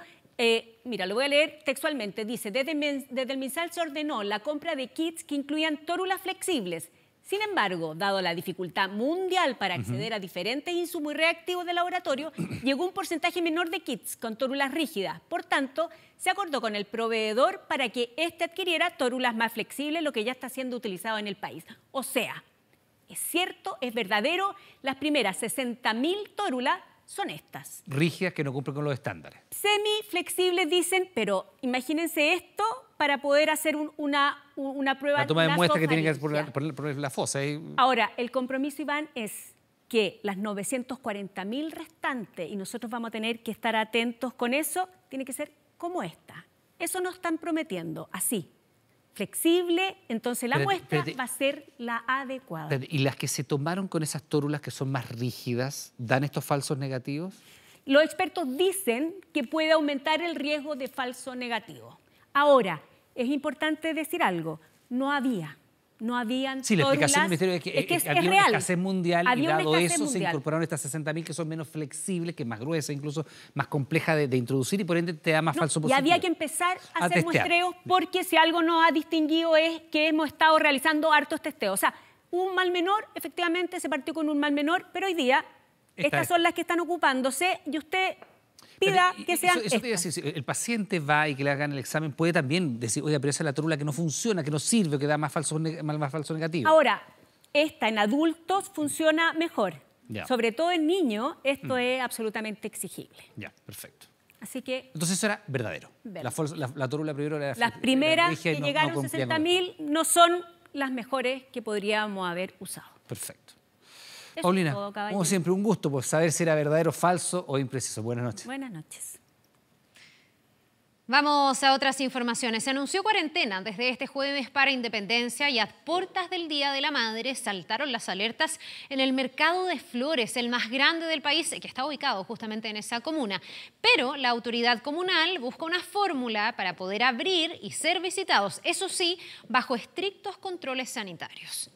mira, lo voy a leer textualmente. Dice, desde el MinSal se ordenó la compra de kits que incluían tórulas flexibles. Sin embargo, dado la dificultad mundial para acceder a diferentes insumos y reactivos de laboratorio, llegó un porcentaje menor de kits con tórulas rígidas. Por tanto, se acordó con el proveedor para que éste adquiriera tórulas más flexibles, lo que ya está siendo utilizado en el país. O sea, es cierto, es verdadero, las primeras 60.000 tórulas son estas. Rígidas que no cumplen con los estándares. Semiflexibles dicen, pero imagínense esto para poder hacer una prueba. La toma de muestra que tienen que poner la fosa. Ahora, el compromiso, Iván, es que las 940.000 restantes, y nosotros vamos a tener que estar atentos con eso, tiene que ser como esta. Eso nos están prometiendo, así. Flexible, entonces la muestra va a ser la adecuada. ¿Y las que se tomaron con esas tórulas que son más rígidas, dan estos falsos negativos? Los expertos dicen que puede aumentar el riesgo de falso negativo. Ahora, es importante decir algo, no habían sí, la explicación del Ministerio es que había una escasez mundial y dado eso se incorporaron estas 60.000 que son menos flexibles, que es más gruesa, incluso más compleja de introducir y por ende te da más falso positivo. Y había que empezar a hacer muestreos porque si algo nos ha distinguido es que hemos estado realizando hartos testeos. O sea, un mal menor, efectivamente se partió con un mal menor, pero hoy día estas son las que están ocupándose y usted pida que sean eso te iba a decir, si el paciente va y que le hagan el examen, puede también decir, oye, pero esa es la tórula que no funciona, que no sirve, que da más falso negativo. Ahora, esta en adultos funciona mejor. Ya. Sobre todo en niños, esto es absolutamente exigible. Ya, perfecto. Así que... Entonces eso era verdadero. La tórula primero era... Las primeras que llegaron 60.000 no son las mejores que podríamos haber usado. Perfecto. Paulina, como siempre, un gusto por saber si era verdadero, falso o impreciso. Buenas noches. Buenas noches. Vamos a otras informaciones. Se anunció cuarentena desde este jueves para Independencia y a puertas del Día de la Madre saltaron las alertas en el mercado de flores, el más grande del país, que está ubicado justamente en esa comuna. Pero la autoridad comunal busca una fórmula para poder abrir y ser visitados, eso sí, bajo estrictos controles sanitarios.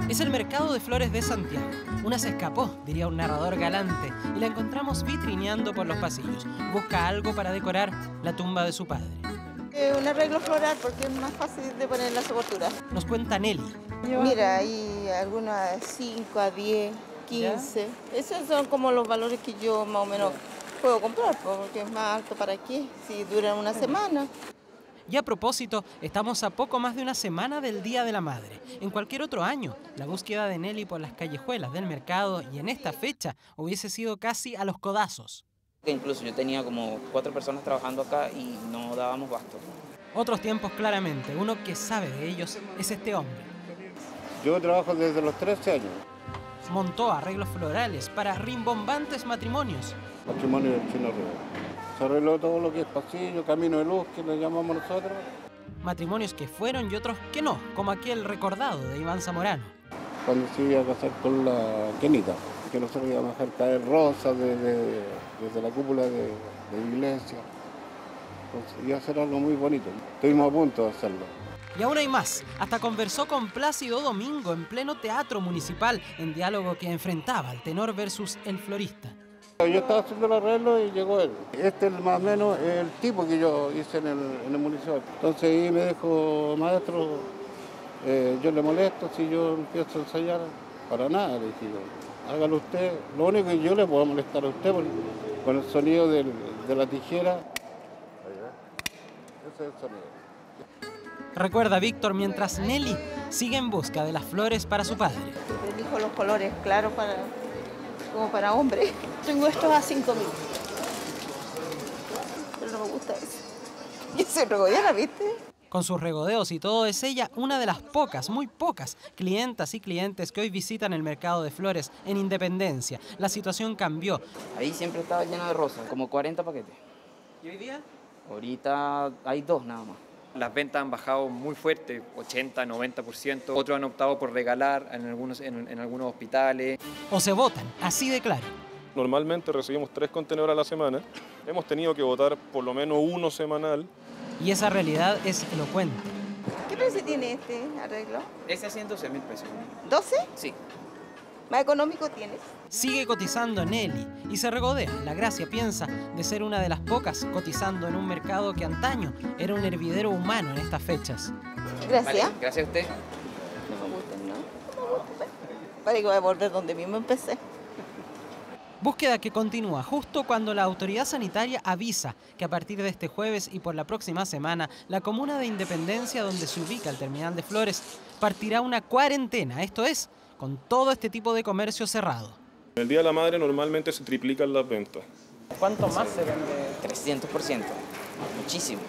Es el mercado de flores de Santiago. Una se escapó, diría un narrador galante, y la encontramos vitrineando por los pasillos. Busca algo para decorar la tumba de su padre. Un arreglo floral porque es más fácil de poner en la sepultura. Nos cuenta Nelly. Mira, hay algunas 5 a 10, 15. ¿Ya? Esos son como los valores que yo más o menos puedo comprar, porque es más alto para qué, si duran una semana. Y a propósito, estamos a poco más de una semana del Día de la Madre. En cualquier otro año, la búsqueda de Nelly por las callejuelas del mercado y en esta fecha hubiese sido casi a los codazos. Incluso yo tenía como 4 personas trabajando acá y no dábamos basto. Otros tiempos claramente, uno que sabe de ellos es este hombre. Yo trabajo desde los 13 años. Montó arreglos florales para rimbombantes matrimonios. Matrimonio del Chino Río. Se arregló todo lo que es pasillo, camino de luz, que le llamamos nosotros. Matrimonios que fueron y otros que no, como aquel recordado de Iván Zamorano. Cuando se iba a casar con la Kenita, que nosotros íbamos a dejar caer rosas desde la cúpula de la iglesia. Entonces, iba a ser algo muy bonito. Estuvimos a punto de hacerlo. Y aún hay más. Hasta conversó con Plácido Domingo en pleno teatro municipal en diálogo que enfrentaba al tenor versus el florista. Yo estaba haciendo el arreglo y llegó él. Este es más o menos el tipo que yo hice en el municipal. Entonces ahí me dijo, maestro, yo le molesto si yo empiezo a ensayar. Para nada, le dije yo. Hágalo usted. Lo único que yo le puedo molestar a usted con el sonido de la tijera. Ese es el sonido. Recuerda Víctor mientras Nelly sigue en busca de las flores para su padre. Elijo los colores claros como para hombre. Tengo estos a 5.000. Pero no me gusta eso. Y se regodea, ¿viste? Con sus regodeos y todo, es ella una de las pocas, muy pocas, clientas y clientes que hoy visitan el mercado de flores en Independencia. La situación cambió. Ahí siempre estaba lleno de rosas, como 40 paquetes. ¿Y hoy día? Ahorita hay 2 nada más. Las ventas han bajado muy fuerte, 80, 90%. Otros han optado por regalar en algunos hospitales. O se votan, así de claro. Normalmente recibimos 3 contenedores a la semana. Hemos tenido que votar por lo menos 1 semanal. Y esa realidad es elocuente. ¿Qué precio tiene este arreglo? Ese 112.000 pesos. ¿12? Sí. ¿Más económico tienes? Sigue cotizando Nelly y se regodea. La Gracia piensa de ser una de las pocas cotizando en un mercado que antaño era un hervidero humano en estas fechas. Gracias. Vale, gracias a usted. No me gustan, ¿no? No me gustan. Parece que voy a volver donde mismo empecé. Búsqueda que continúa justo cuando la autoridad sanitaria avisa que a partir de este jueves y por la próxima semana, la comuna de Independencia, donde se ubica el terminal de Flores, partirá una cuarentena, esto es, con todo este tipo de comercio cerrado. El Día de la Madre normalmente se triplican las ventas. ¿Cuánto más se vende? 300%, muchísimo.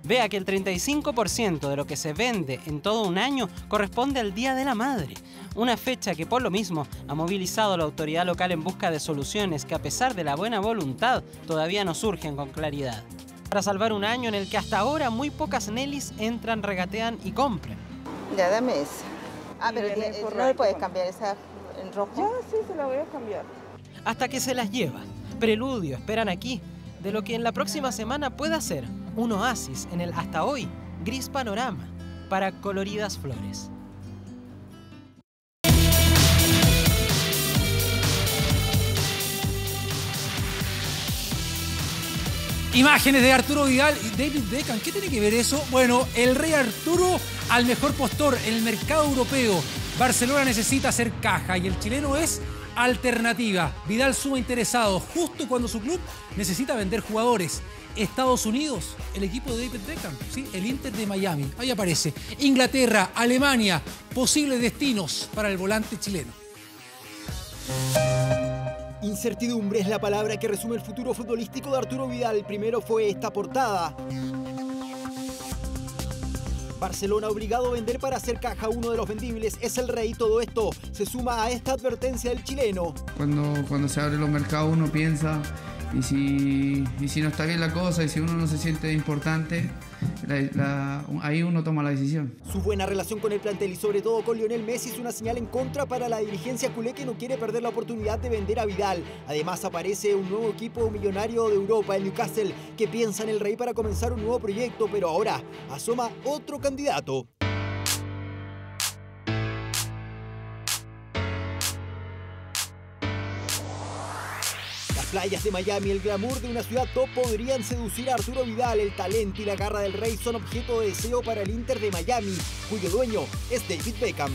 Vea que el 35% de lo que se vende en todo un año corresponde al Día de la Madre, una fecha que por lo mismo ha movilizado a la autoridad local en busca de soluciones que a pesar de la buena voluntad todavía no surgen con claridad. Para salvar un año en el que hasta ahora muy pocas Nellys entran, regatean y compran. Ya, dame esa. Ah, pero no le puedes cambiar esa en rojo. Ya, sí, se la voy a cambiar. Hasta que se las lleva. Preludio esperan aquí de lo que en la próxima semana pueda ser un oasis en el hasta hoy gris panorama para coloridas flores. Imágenes de Arturo Vidal y David Beckham. ¿Qué tiene que ver eso? Bueno, el rey Arturo al mejor postor en el mercado europeo. Barcelona necesita hacer caja y el chileno es alternativa. Vidal suma interesados justo cuando su club necesita vender jugadores. Estados Unidos, el equipo de David Beckham, ¿sí? El Inter de Miami. Ahí aparece. Inglaterra, Alemania, posibles destinos para el volante chileno. Incertidumbre es la palabra que resume el futuro futbolístico de Arturo Vidal. Primero fue esta portada. Barcelona obligado a vender para hacer caja. Uno de los vendibles es el rey. Todo esto se suma a esta advertencia del chileno. Cuando se abren los mercados uno piensa, y si no está bien la cosa, y si uno no se siente importante, ahí uno toma la decisión. Su buena relación con el plantel y sobre todo con Lionel Messi es una señal en contra para la dirigencia culé, que no quiere perder la oportunidad de vender a Vidal. Además aparece un nuevo equipo millonario de Europa, el Newcastle, que piensa en el rey para comenzar un nuevo proyecto, pero ahora asoma otro candidato. Playas de Miami, el glamour de una ciudad top podrían seducir a Arturo Vidal. El talento y la garra del rey son objeto de deseo para el Inter de Miami, cuyo dueño es David Beckham.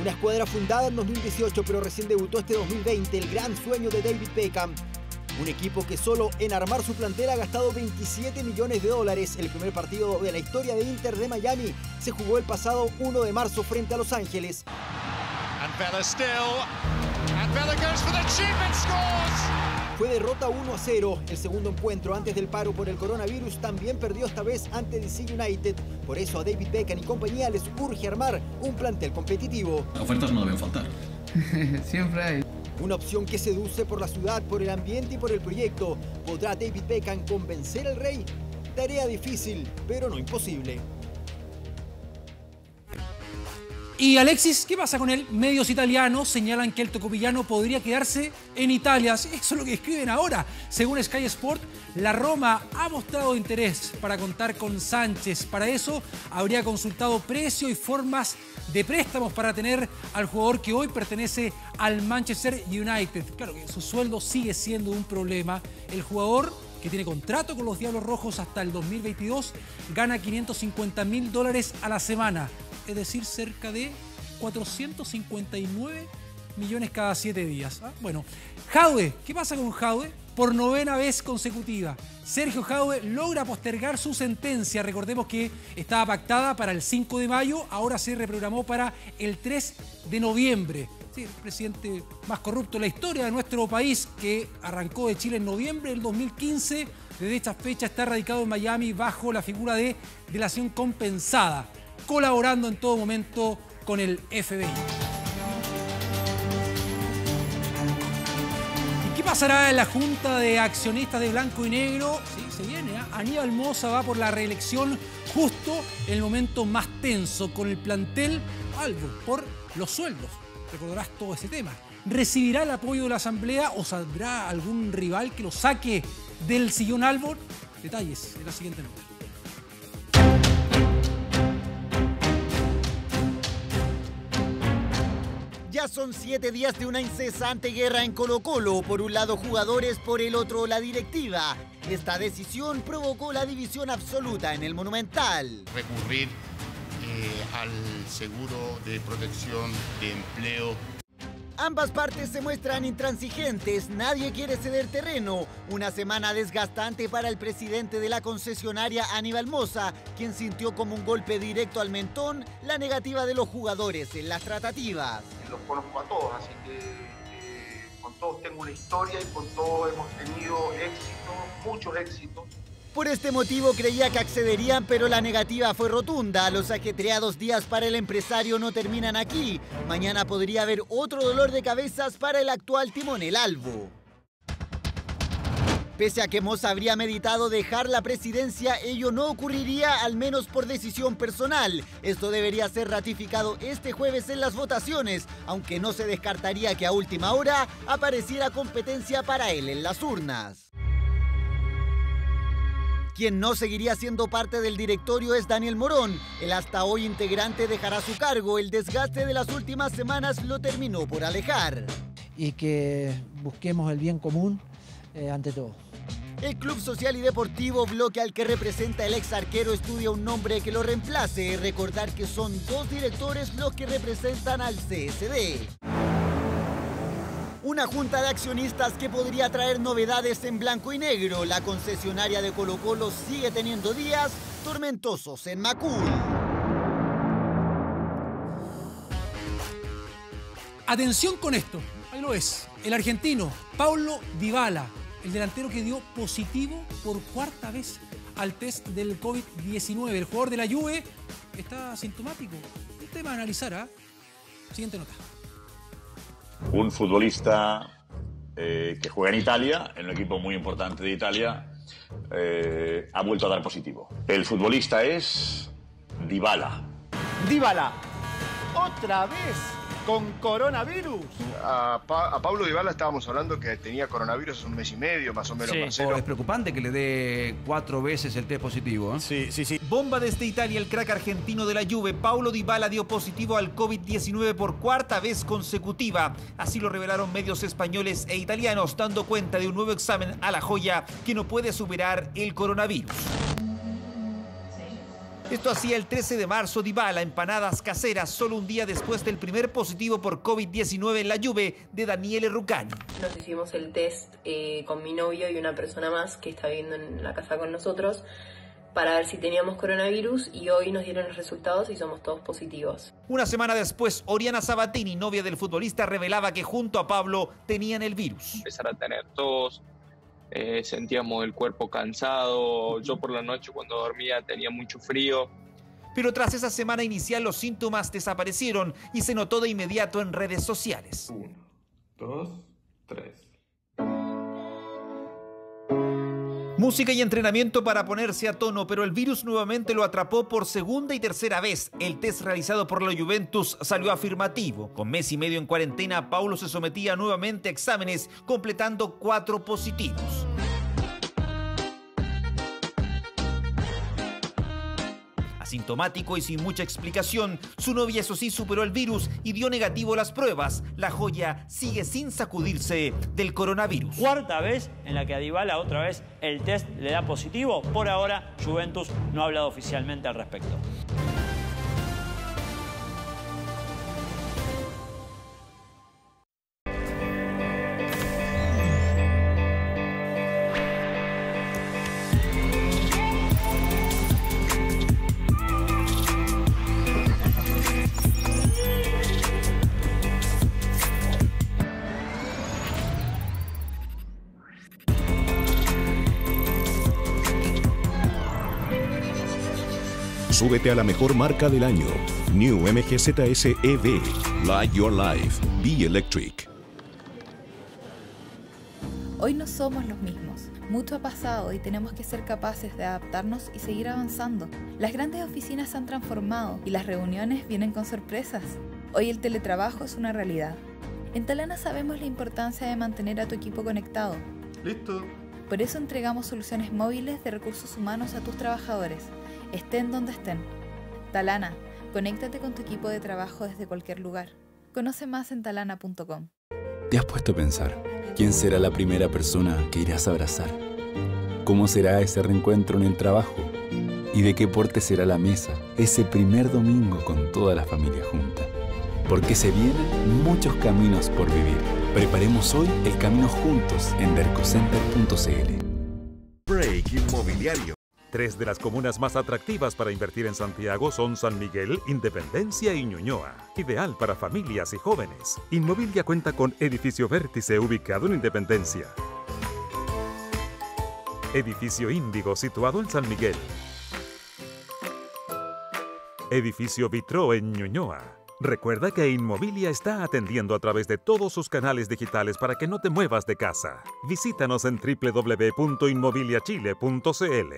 Una escuadra fundada en 2018, pero recién debutó este 2020, el gran sueño de David Beckham. Un equipo que solo en armar su plantel ha gastado 27 millones de dólares. El primer partido de la historia de Inter de Miami se jugó el pasado 1 de marzo frente a Los Ángeles. And Vela still, and Vela goes for the chip and scores. Fue derrota 1-0. El segundo encuentro antes del paro por el coronavirus también perdió esta vez ante DC United. Por eso a David Beckham y compañía les urge armar un plantel competitivo. Ofertas no deben faltar. Siempre hay. Una opción que seduce por la ciudad, por el ambiente y por el proyecto. ¿Podrá David Beckham convencer al rey? Tarea difícil, pero no imposible. Y Alexis, ¿qué pasa con él? Medios italianos señalan que el tocopillano podría quedarse en Italia. Eso es lo que escriben ahora. Según Sky Sport, la Roma ha mostrado interés para contar con Sánchez. Para eso habría consultado precio y formas de préstamos para tener al jugador que hoy pertenece al Manchester United. Claro que su sueldo sigue siendo un problema. El jugador, que tiene contrato con los Diablos Rojos hasta el 2022, gana $550.000 a la semana. Es decir, cerca de 459 millones cada 7 días. Bueno, Jadwe, ¿qué pasa con Jadwe? Por 9ª vez consecutiva, Sergio Jadwe logra postergar su sentencia. Recordemos que estaba pactada para el 5 de mayo, ahora se reprogramó para el 3 de noviembre. Sí, el presidente más corrupto de la historia de nuestro país, que arrancó de Chile en noviembre del 2015. Desde esta fecha está radicado en Miami bajo la figura de delación compensada, colaborando en todo momento con el FBI. ¿Y qué pasará en la Junta de Accionistas de Blanco y Negro? Sí, se viene, ¿eh? Aníbal Mosa va por la reelección justo en el momento más tenso, con el plantel algo por los sueldos. Recordarás todo ese tema. ¿Recibirá el apoyo de la Asamblea o saldrá algún rival que lo saque del sillón Albor? Detalles en la siguiente nota. Ya son 7 días de una incesante guerra en Colo-Colo. Por un lado jugadores, por el otro la directiva. Esta decisión provocó la división absoluta en el Monumental. Recurrir al seguro de protección de empleo. Ambas partes se muestran intransigentes, nadie quiere ceder terreno. Una semana desgastante para el presidente de la concesionaria, Aníbal Mosa, quien sintió como un golpe directo al mentón la negativa de los jugadores en las tratativas. Los conozco a todos, así que con todos tengo una historia y con todos hemos tenido éxitos, muchos éxitos. Por este motivo creía que accederían, pero la negativa fue rotunda. Los ajetreados días para el empresario no terminan aquí. Mañana podría haber otro dolor de cabezas para el actual timonel albo. Pese a que Mosa habría meditado dejar la presidencia, ello no ocurriría, al menos por decisión personal. Esto debería ser ratificado este jueves en las votaciones, aunque no se descartaría que a última hora apareciera competencia para él en las urnas. Quien no seguiría siendo parte del directorio es Daniel Morón. El hasta hoy integrante dejará su cargo. El desgaste de las últimas semanas lo terminó por alejar. Y que busquemos el bien común ante todo. El Club Social y Deportivo, bloque al que representa el ex arquero, estudia un nombre que lo reemplace. Recordar que son 2 directores los que representan al CSD. Una junta de accionistas que podría traer novedades en blanco y negro. La concesionaria de Colo-Colo sigue teniendo días tormentosos en Macul. Atención con esto, ahí lo es. El argentino Paulo Dybala, el delantero que dio positivo por 4ª vez al test del COVID-19. El jugador de la Juve está asintomático. Un tema a analizar, ¿eh? Siguiente nota. Un futbolista que juega en Italia, en un equipo muy importante de Italia, ha vuelto a dar positivo. El futbolista es Dybala. Dybala, otra vez con coronavirus. A Paulo Dybala estábamos hablando que tenía coronavirus hace un mes y medio, más o menos. Sí. Marcelo. Es preocupante que le dé 4 veces el test positivo, ¿eh? Sí. Bomba desde Italia, el crack argentino de la Juve, Paulo Dybala, dio positivo al COVID-19 por 4ª vez consecutiva. Así lo revelaron medios españoles e italianos, dando cuenta de un nuevo examen a la joya que no puede superar el coronavirus. Esto hacía el 13 de marzo. Dybala, empanadas caseras, solo un día después del primer positivo por COVID-19 en la Juve de Daniele Ruccani. Nos hicimos el test con mi novio y una persona más que está viviendo en la casa con nosotros para ver si teníamos coronavirus y hoy nos dieron los resultados y somos todos positivos. Una semana después, Oriana Sabatini, novia del futbolista, revelaba que junto a Pablo tenían el virus. Empezar a tener tos, sentíamos el cuerpo cansado, yo por la noche cuando dormía tenía mucho frío. Pero tras esa semana inicial los síntomas desaparecieron y se notó de inmediato en redes sociales. 1, 2... 3. Música y entrenamiento para ponerse a tono, pero el virus nuevamente lo atrapó por segunda y tercera vez. El test realizado por la Juventus salió afirmativo. Con mes y medio en cuarentena, Paulo se sometía nuevamente a exámenes, completando 4 positivos. Asintomático y sin mucha explicación, su novia eso sí superó el virus y dio negativo las pruebas. La joya sigue sin sacudirse del coronavirus. Cuarta vez en la que a Dybala otra vez el test le da positivo. Por ahora, Juventus no ha hablado oficialmente al respecto. Súbete a la mejor marca del año. New MGZS EV. Light your life. Be electric. Hoy no somos los mismos. Mucho ha pasado y tenemos que ser capaces de adaptarnos y seguir avanzando. Las grandes oficinas se han transformado y las reuniones vienen con sorpresas. Hoy el teletrabajo es una realidad. En Talana sabemos la importancia de mantener a tu equipo conectado. Listo. Por eso entregamos soluciones móviles de recursos humanos a tus trabajadores, estén donde estén. Talana, conéctate con tu equipo de trabajo desde cualquier lugar. Conoce más en talana.com. ¿Te has puesto a pensar quién será la primera persona que irás a abrazar? ¿Cómo será ese reencuentro en el trabajo? ¿Y de qué porte será la mesa ese primer domingo con toda la familia junta? Porque se vienen muchos caminos por vivir. Preparemos hoy el camino juntos en dercocenter.cl. Break Inmobiliario. 3 de las comunas más atractivas para invertir en Santiago son San Miguel, Independencia y Ñuñoa. Ideal para familias y jóvenes. Inmobilia cuenta con Edificio Vértice ubicado en Independencia. Edificio Índigo situado en San Miguel. Edificio Vitró en Ñuñoa. Recuerda que Inmobilia está atendiendo a través de todos sus canales digitales para que no te muevas de casa. Visítanos en www.inmobiliachile.cl.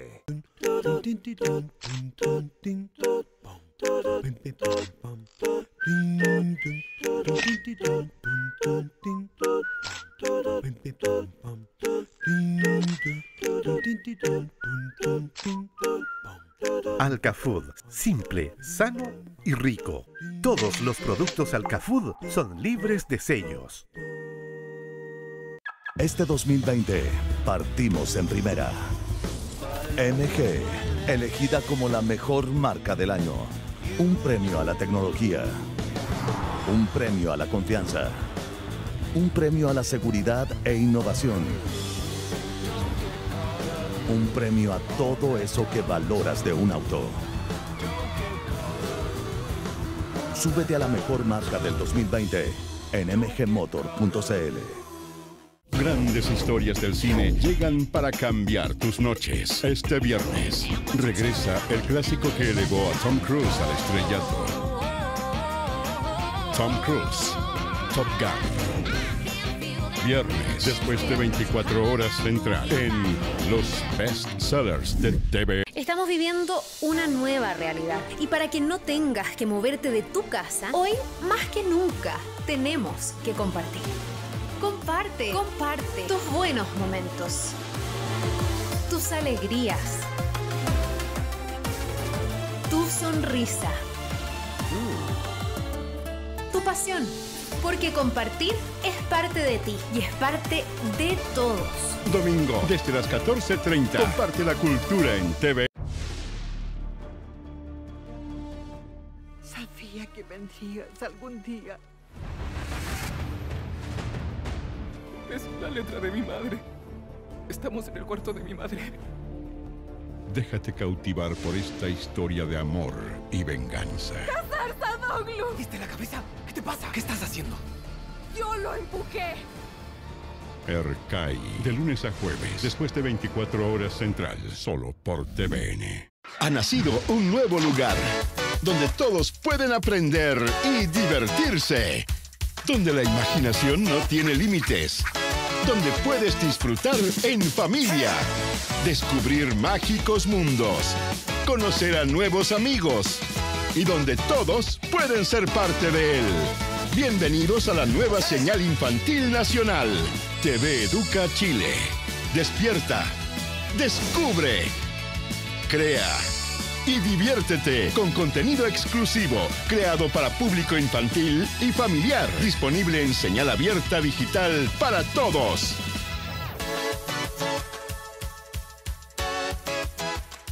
Alcafood, simple, sano y rico. Todos los productos Alcafood son libres de sellos. Este 2020 partimos en primera. MG, elegida como la mejor marca del año. Un premio a la tecnología. Un premio a la confianza. Un premio a la seguridad e innovación. Un premio a todo eso que valoras de un auto. Súbete a la mejor marca del 2020 en mgmotor.cl. Grandes historias del cine llegan para cambiar tus noches. Este viernes regresa el clásico que elevó a Tom Cruise al estrellato. Tom Cruise, Top Gun. Viernes, después de 24 horas central, en los best sellers de TV. Estamos viviendo una nueva realidad y para que no tengas que moverte de tu casa, hoy más que nunca tenemos que compartir. Comparte tus buenos momentos, tus alegrías, tu sonrisa, tu pasión. Porque compartir es parte de ti y es parte de todos. Domingo, desde las 14:30. Comparte la cultura en TV. Sabía que vendrías algún día. Es la letra de mi madre. Estamos en el cuarto de mi madre. Déjate cautivar por esta historia de amor y venganza. ¡Cazar Sadoglu! ¿Viste la cabeza? ¿Qué te pasa? ¿Qué estás haciendo? ¡Yo lo empujé! Erkai, de lunes a jueves, después de 24 horas central, solo por TVN. Ha nacido un nuevo lugar donde todos pueden aprender y divertirse. donde la imaginación no tiene límites, donde puedes disfrutar en familia, descubrir mágicos mundos, conocer a nuevos amigos y donde todos pueden ser parte de él. Bienvenidos a la nueva señal infantil nacional, TV Educa Chile. Despierta, descubre, crea y diviértete con contenido exclusivo, creado para público infantil y familiar, disponible en señal abierta digital para todos.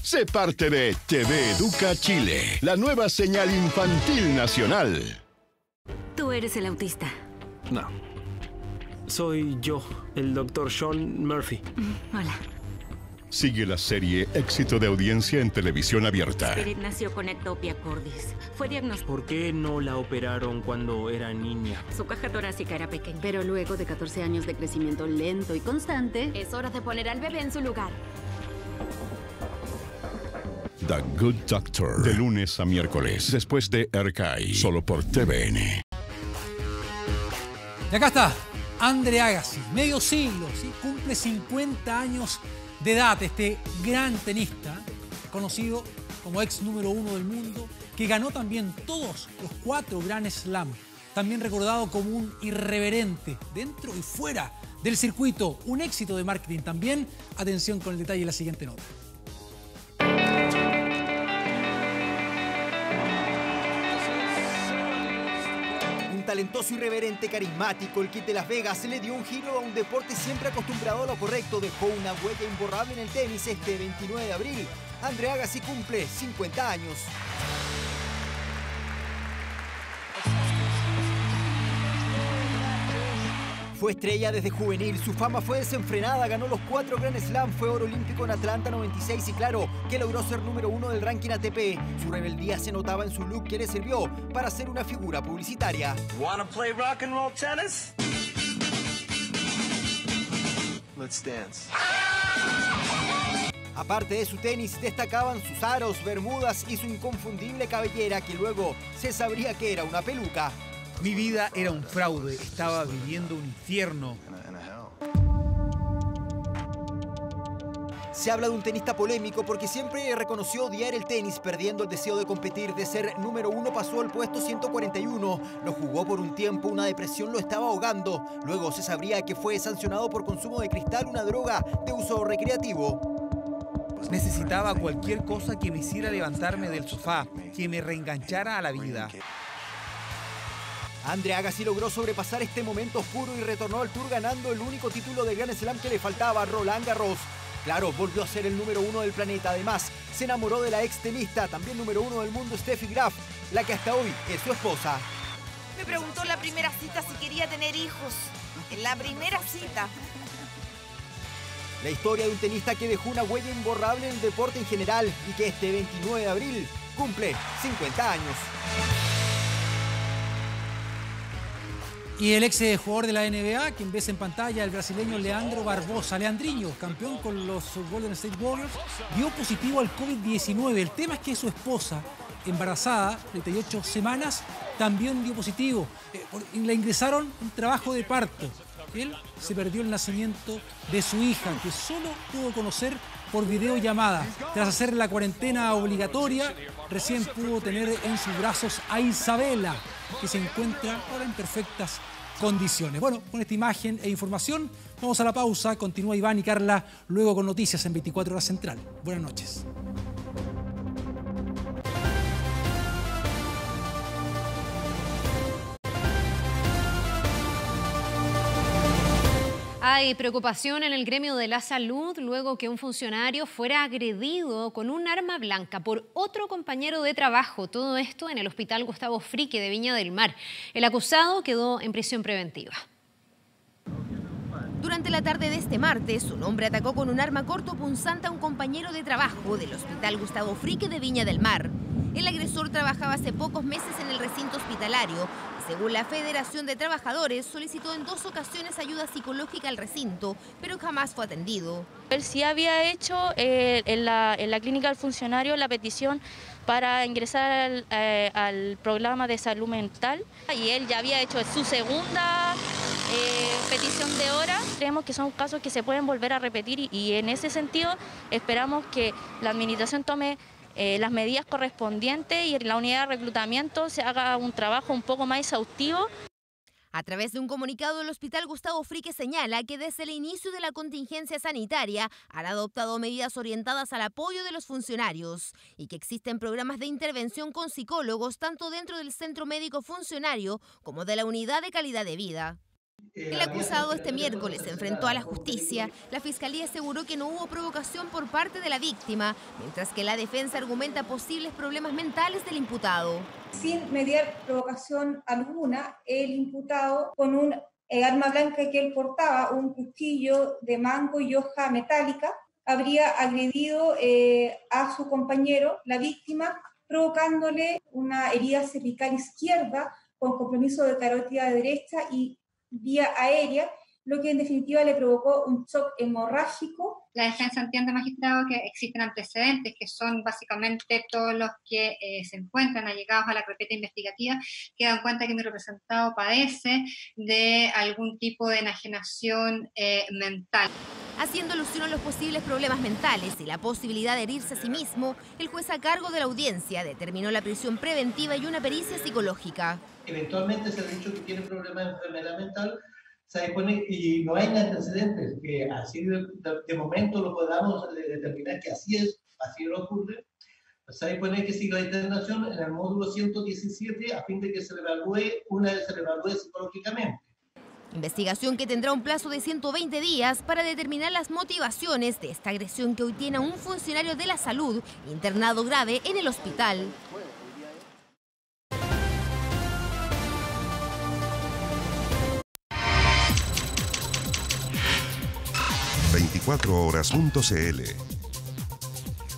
Sé parte de TV Educa Chile, la nueva señal infantil nacional. Tú eres el autista. No. Soy yo, el Dr. Sean Murphy. Hola. Sigue la serie Éxito de Audiencia en televisión abierta. Spirit nació con ectopia cordis. Fue diagnosticado. ¿Por qué no la operaron cuando era niña? Su caja torácica era pequeña. Pero luego de 14 años de crecimiento lento y constante, es hora de poner al bebé en su lugar. The Good Doctor. De lunes a miércoles, después de Ercai, solo por TVN. Y acá está, Andre Agassi, medio siglo, ¿sí? Cumple 50 años de edad, este gran tenista, conocido como ex número 1 del mundo, que ganó también todos los 4 Grand Slam, también recordado como un irreverente dentro y fuera del circuito, un éxito de marketing también. Atención con el detalle de la siguiente nota. Talentoso, irreverente, carismático, el Kid de Las Vegas le dio un giro a un deporte siempre acostumbrado a lo correcto. Dejó una huella imborrable en el tenis este 29 de abril. Andre Agassi cumple 50 años. Fue estrella desde juvenil, su fama fue desenfrenada, ganó los 4 Grand Slam, fue oro olímpico en Atlanta 96 y claro que logró ser número 1 del ranking ATP. Su rebeldía se notaba en su look que le sirvió para ser una figura publicitaria. Wanna play rock and roll tennis? Let's dance. Aparte de su tenis, destacaban sus aros, bermudas y su inconfundible cabellera que luego se sabría que era una peluca. Mi vida era un fraude, estaba viviendo un infierno. Se habla de un tenista polémico porque siempre reconoció odiar el tenis, perdiendo el deseo de competir. De ser número 1 pasó al puesto 141. Lo jugó por un tiempo, una depresión lo estaba ahogando. Luego se sabría que fue sancionado por consumo de cristal, una droga de uso recreativo. Necesitaba cualquier cosa que me hiciera levantarme del sofá, que me reenganchara a la vida. Andre Agassi logró sobrepasar este momento oscuro y retornó al Tour ganando el único título de Grand Slam que le faltaba, Roland Garros. Claro, volvió a ser el número 1 del planeta. Además, se enamoró de la ex tenista, también número 1 del mundo, Steffi Graf, la que hasta hoy es su esposa. Me preguntó en la primera cita si quería tener hijos. En la primera cita. La historia de un tenista que dejó una huella imborrable en el deporte en general y que este 29 de abril cumple 50 años. Y el ex jugador de la NBA, quien ves en pantalla, el brasileño Leandro Barbosa, Leandrinho, campeón con los Golden State Warriors, dio positivo al COVID-19. El tema es que su esposa, embarazada, 38 semanas, también dio positivo. Le ingresaron un trabajo de parto. Él se perdió el nacimiento de su hija, que solo pudo conocer por videollamada. Tras hacer la cuarentena obligatoria, recién pudo tener en sus brazos a Isabela, que se encuentra ahora en perfectas condiciones. Bueno, con esta imagen e información, vamos a la pausa. Continúa Iván y Carla luego con noticias en 24 Horas Central. Buenas noches. Hay preocupación en el gremio de la salud luego que un funcionario fuera agredido con un arma blanca por otro compañero de trabajo. Todo esto en el Hospital Gustavo Fricke de Viña del Mar. El acusado quedó en prisión preventiva. Durante la tarde de este martes, un hombre atacó con un arma cortopunzante a un compañero de trabajo del Hospital Gustavo Fricke de Viña del Mar. El agresor trabajaba hace pocos meses en el recinto hospitalario y, según la Federación de Trabajadores, solicitó en 2 ocasiones ayuda psicológica al recinto, pero jamás fue atendido. Él sí había hecho en la clínica del funcionario la petición para ingresar al programa de salud mental y él ya había hecho su segunda petición de hora. Creemos que son casos que se pueden volver a repetir y en ese sentido esperamos que la administración tome las medidas correspondientes y en la unidad de reclutamiento se haga un trabajo un poco más exhaustivo. A través de un comunicado, el Hospital Gustavo Fricke señala que desde el inicio de la contingencia sanitaria han adoptado medidas orientadas al apoyo de los funcionarios y que existen programas de intervención con psicólogos tanto dentro del centro médico funcionario como de la unidad de calidad de vida. El acusado este miércoles se enfrentó a la justicia. La Fiscalía aseguró que no hubo provocación por parte de la víctima, mientras que la defensa argumenta posibles problemas mentales del imputado. Sin mediar provocación alguna, el imputado, con un arma blanca que él portaba, un cuchillo de mango y hoja metálica, habría agredido a su compañero, la víctima, provocándole una herida cervical izquierda con compromiso de carótida derecha y vía aérea, lo que en definitiva le provocó un shock hemorrágico. La defensa entiende, magistrado, que existen antecedentes, que son básicamente todos los que se encuentran allegados a la carpeta investigativa, que dan cuenta que mi representado padece de algún tipo de enajenación mental. Haciendo alusión a los posibles problemas mentales y la posibilidad de herirse a sí mismo, el juez a cargo de la audiencia determinó la prisión preventiva y una pericia psicológica. Eventualmente se ha dicho que tiene problemas de enfermedad mental, se dispone, y no hay antecedentes que así de momento lo podamos determinar que así es, así lo ocurre. Se dispone que siga la internación en el módulo 117 a fin de que se le evalúe psicológicamente. Investigación que tendrá un plazo de 120 días para determinar las motivaciones de esta agresión que hoy tiene a un funcionario de la salud internado grave en el hospital. 24horas.cl.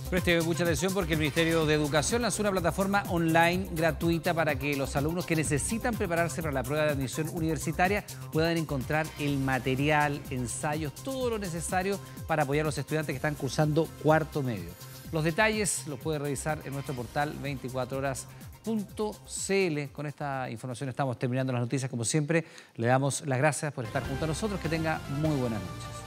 Preste mucha atención porque el Ministerio de Educación lanzó una plataforma online gratuita para que los alumnos que necesitan prepararse para la prueba de admisión universitaria puedan encontrar el material, ensayos, todo lo necesario para apoyar a los estudiantes que están cursando cuarto medio. Los detalles los puede revisar en nuestro portal 24horas.cl. Con esta información estamos terminando las noticias. Como siempre, le damos las gracias por estar junto a nosotros. Que tenga muy buenas noches.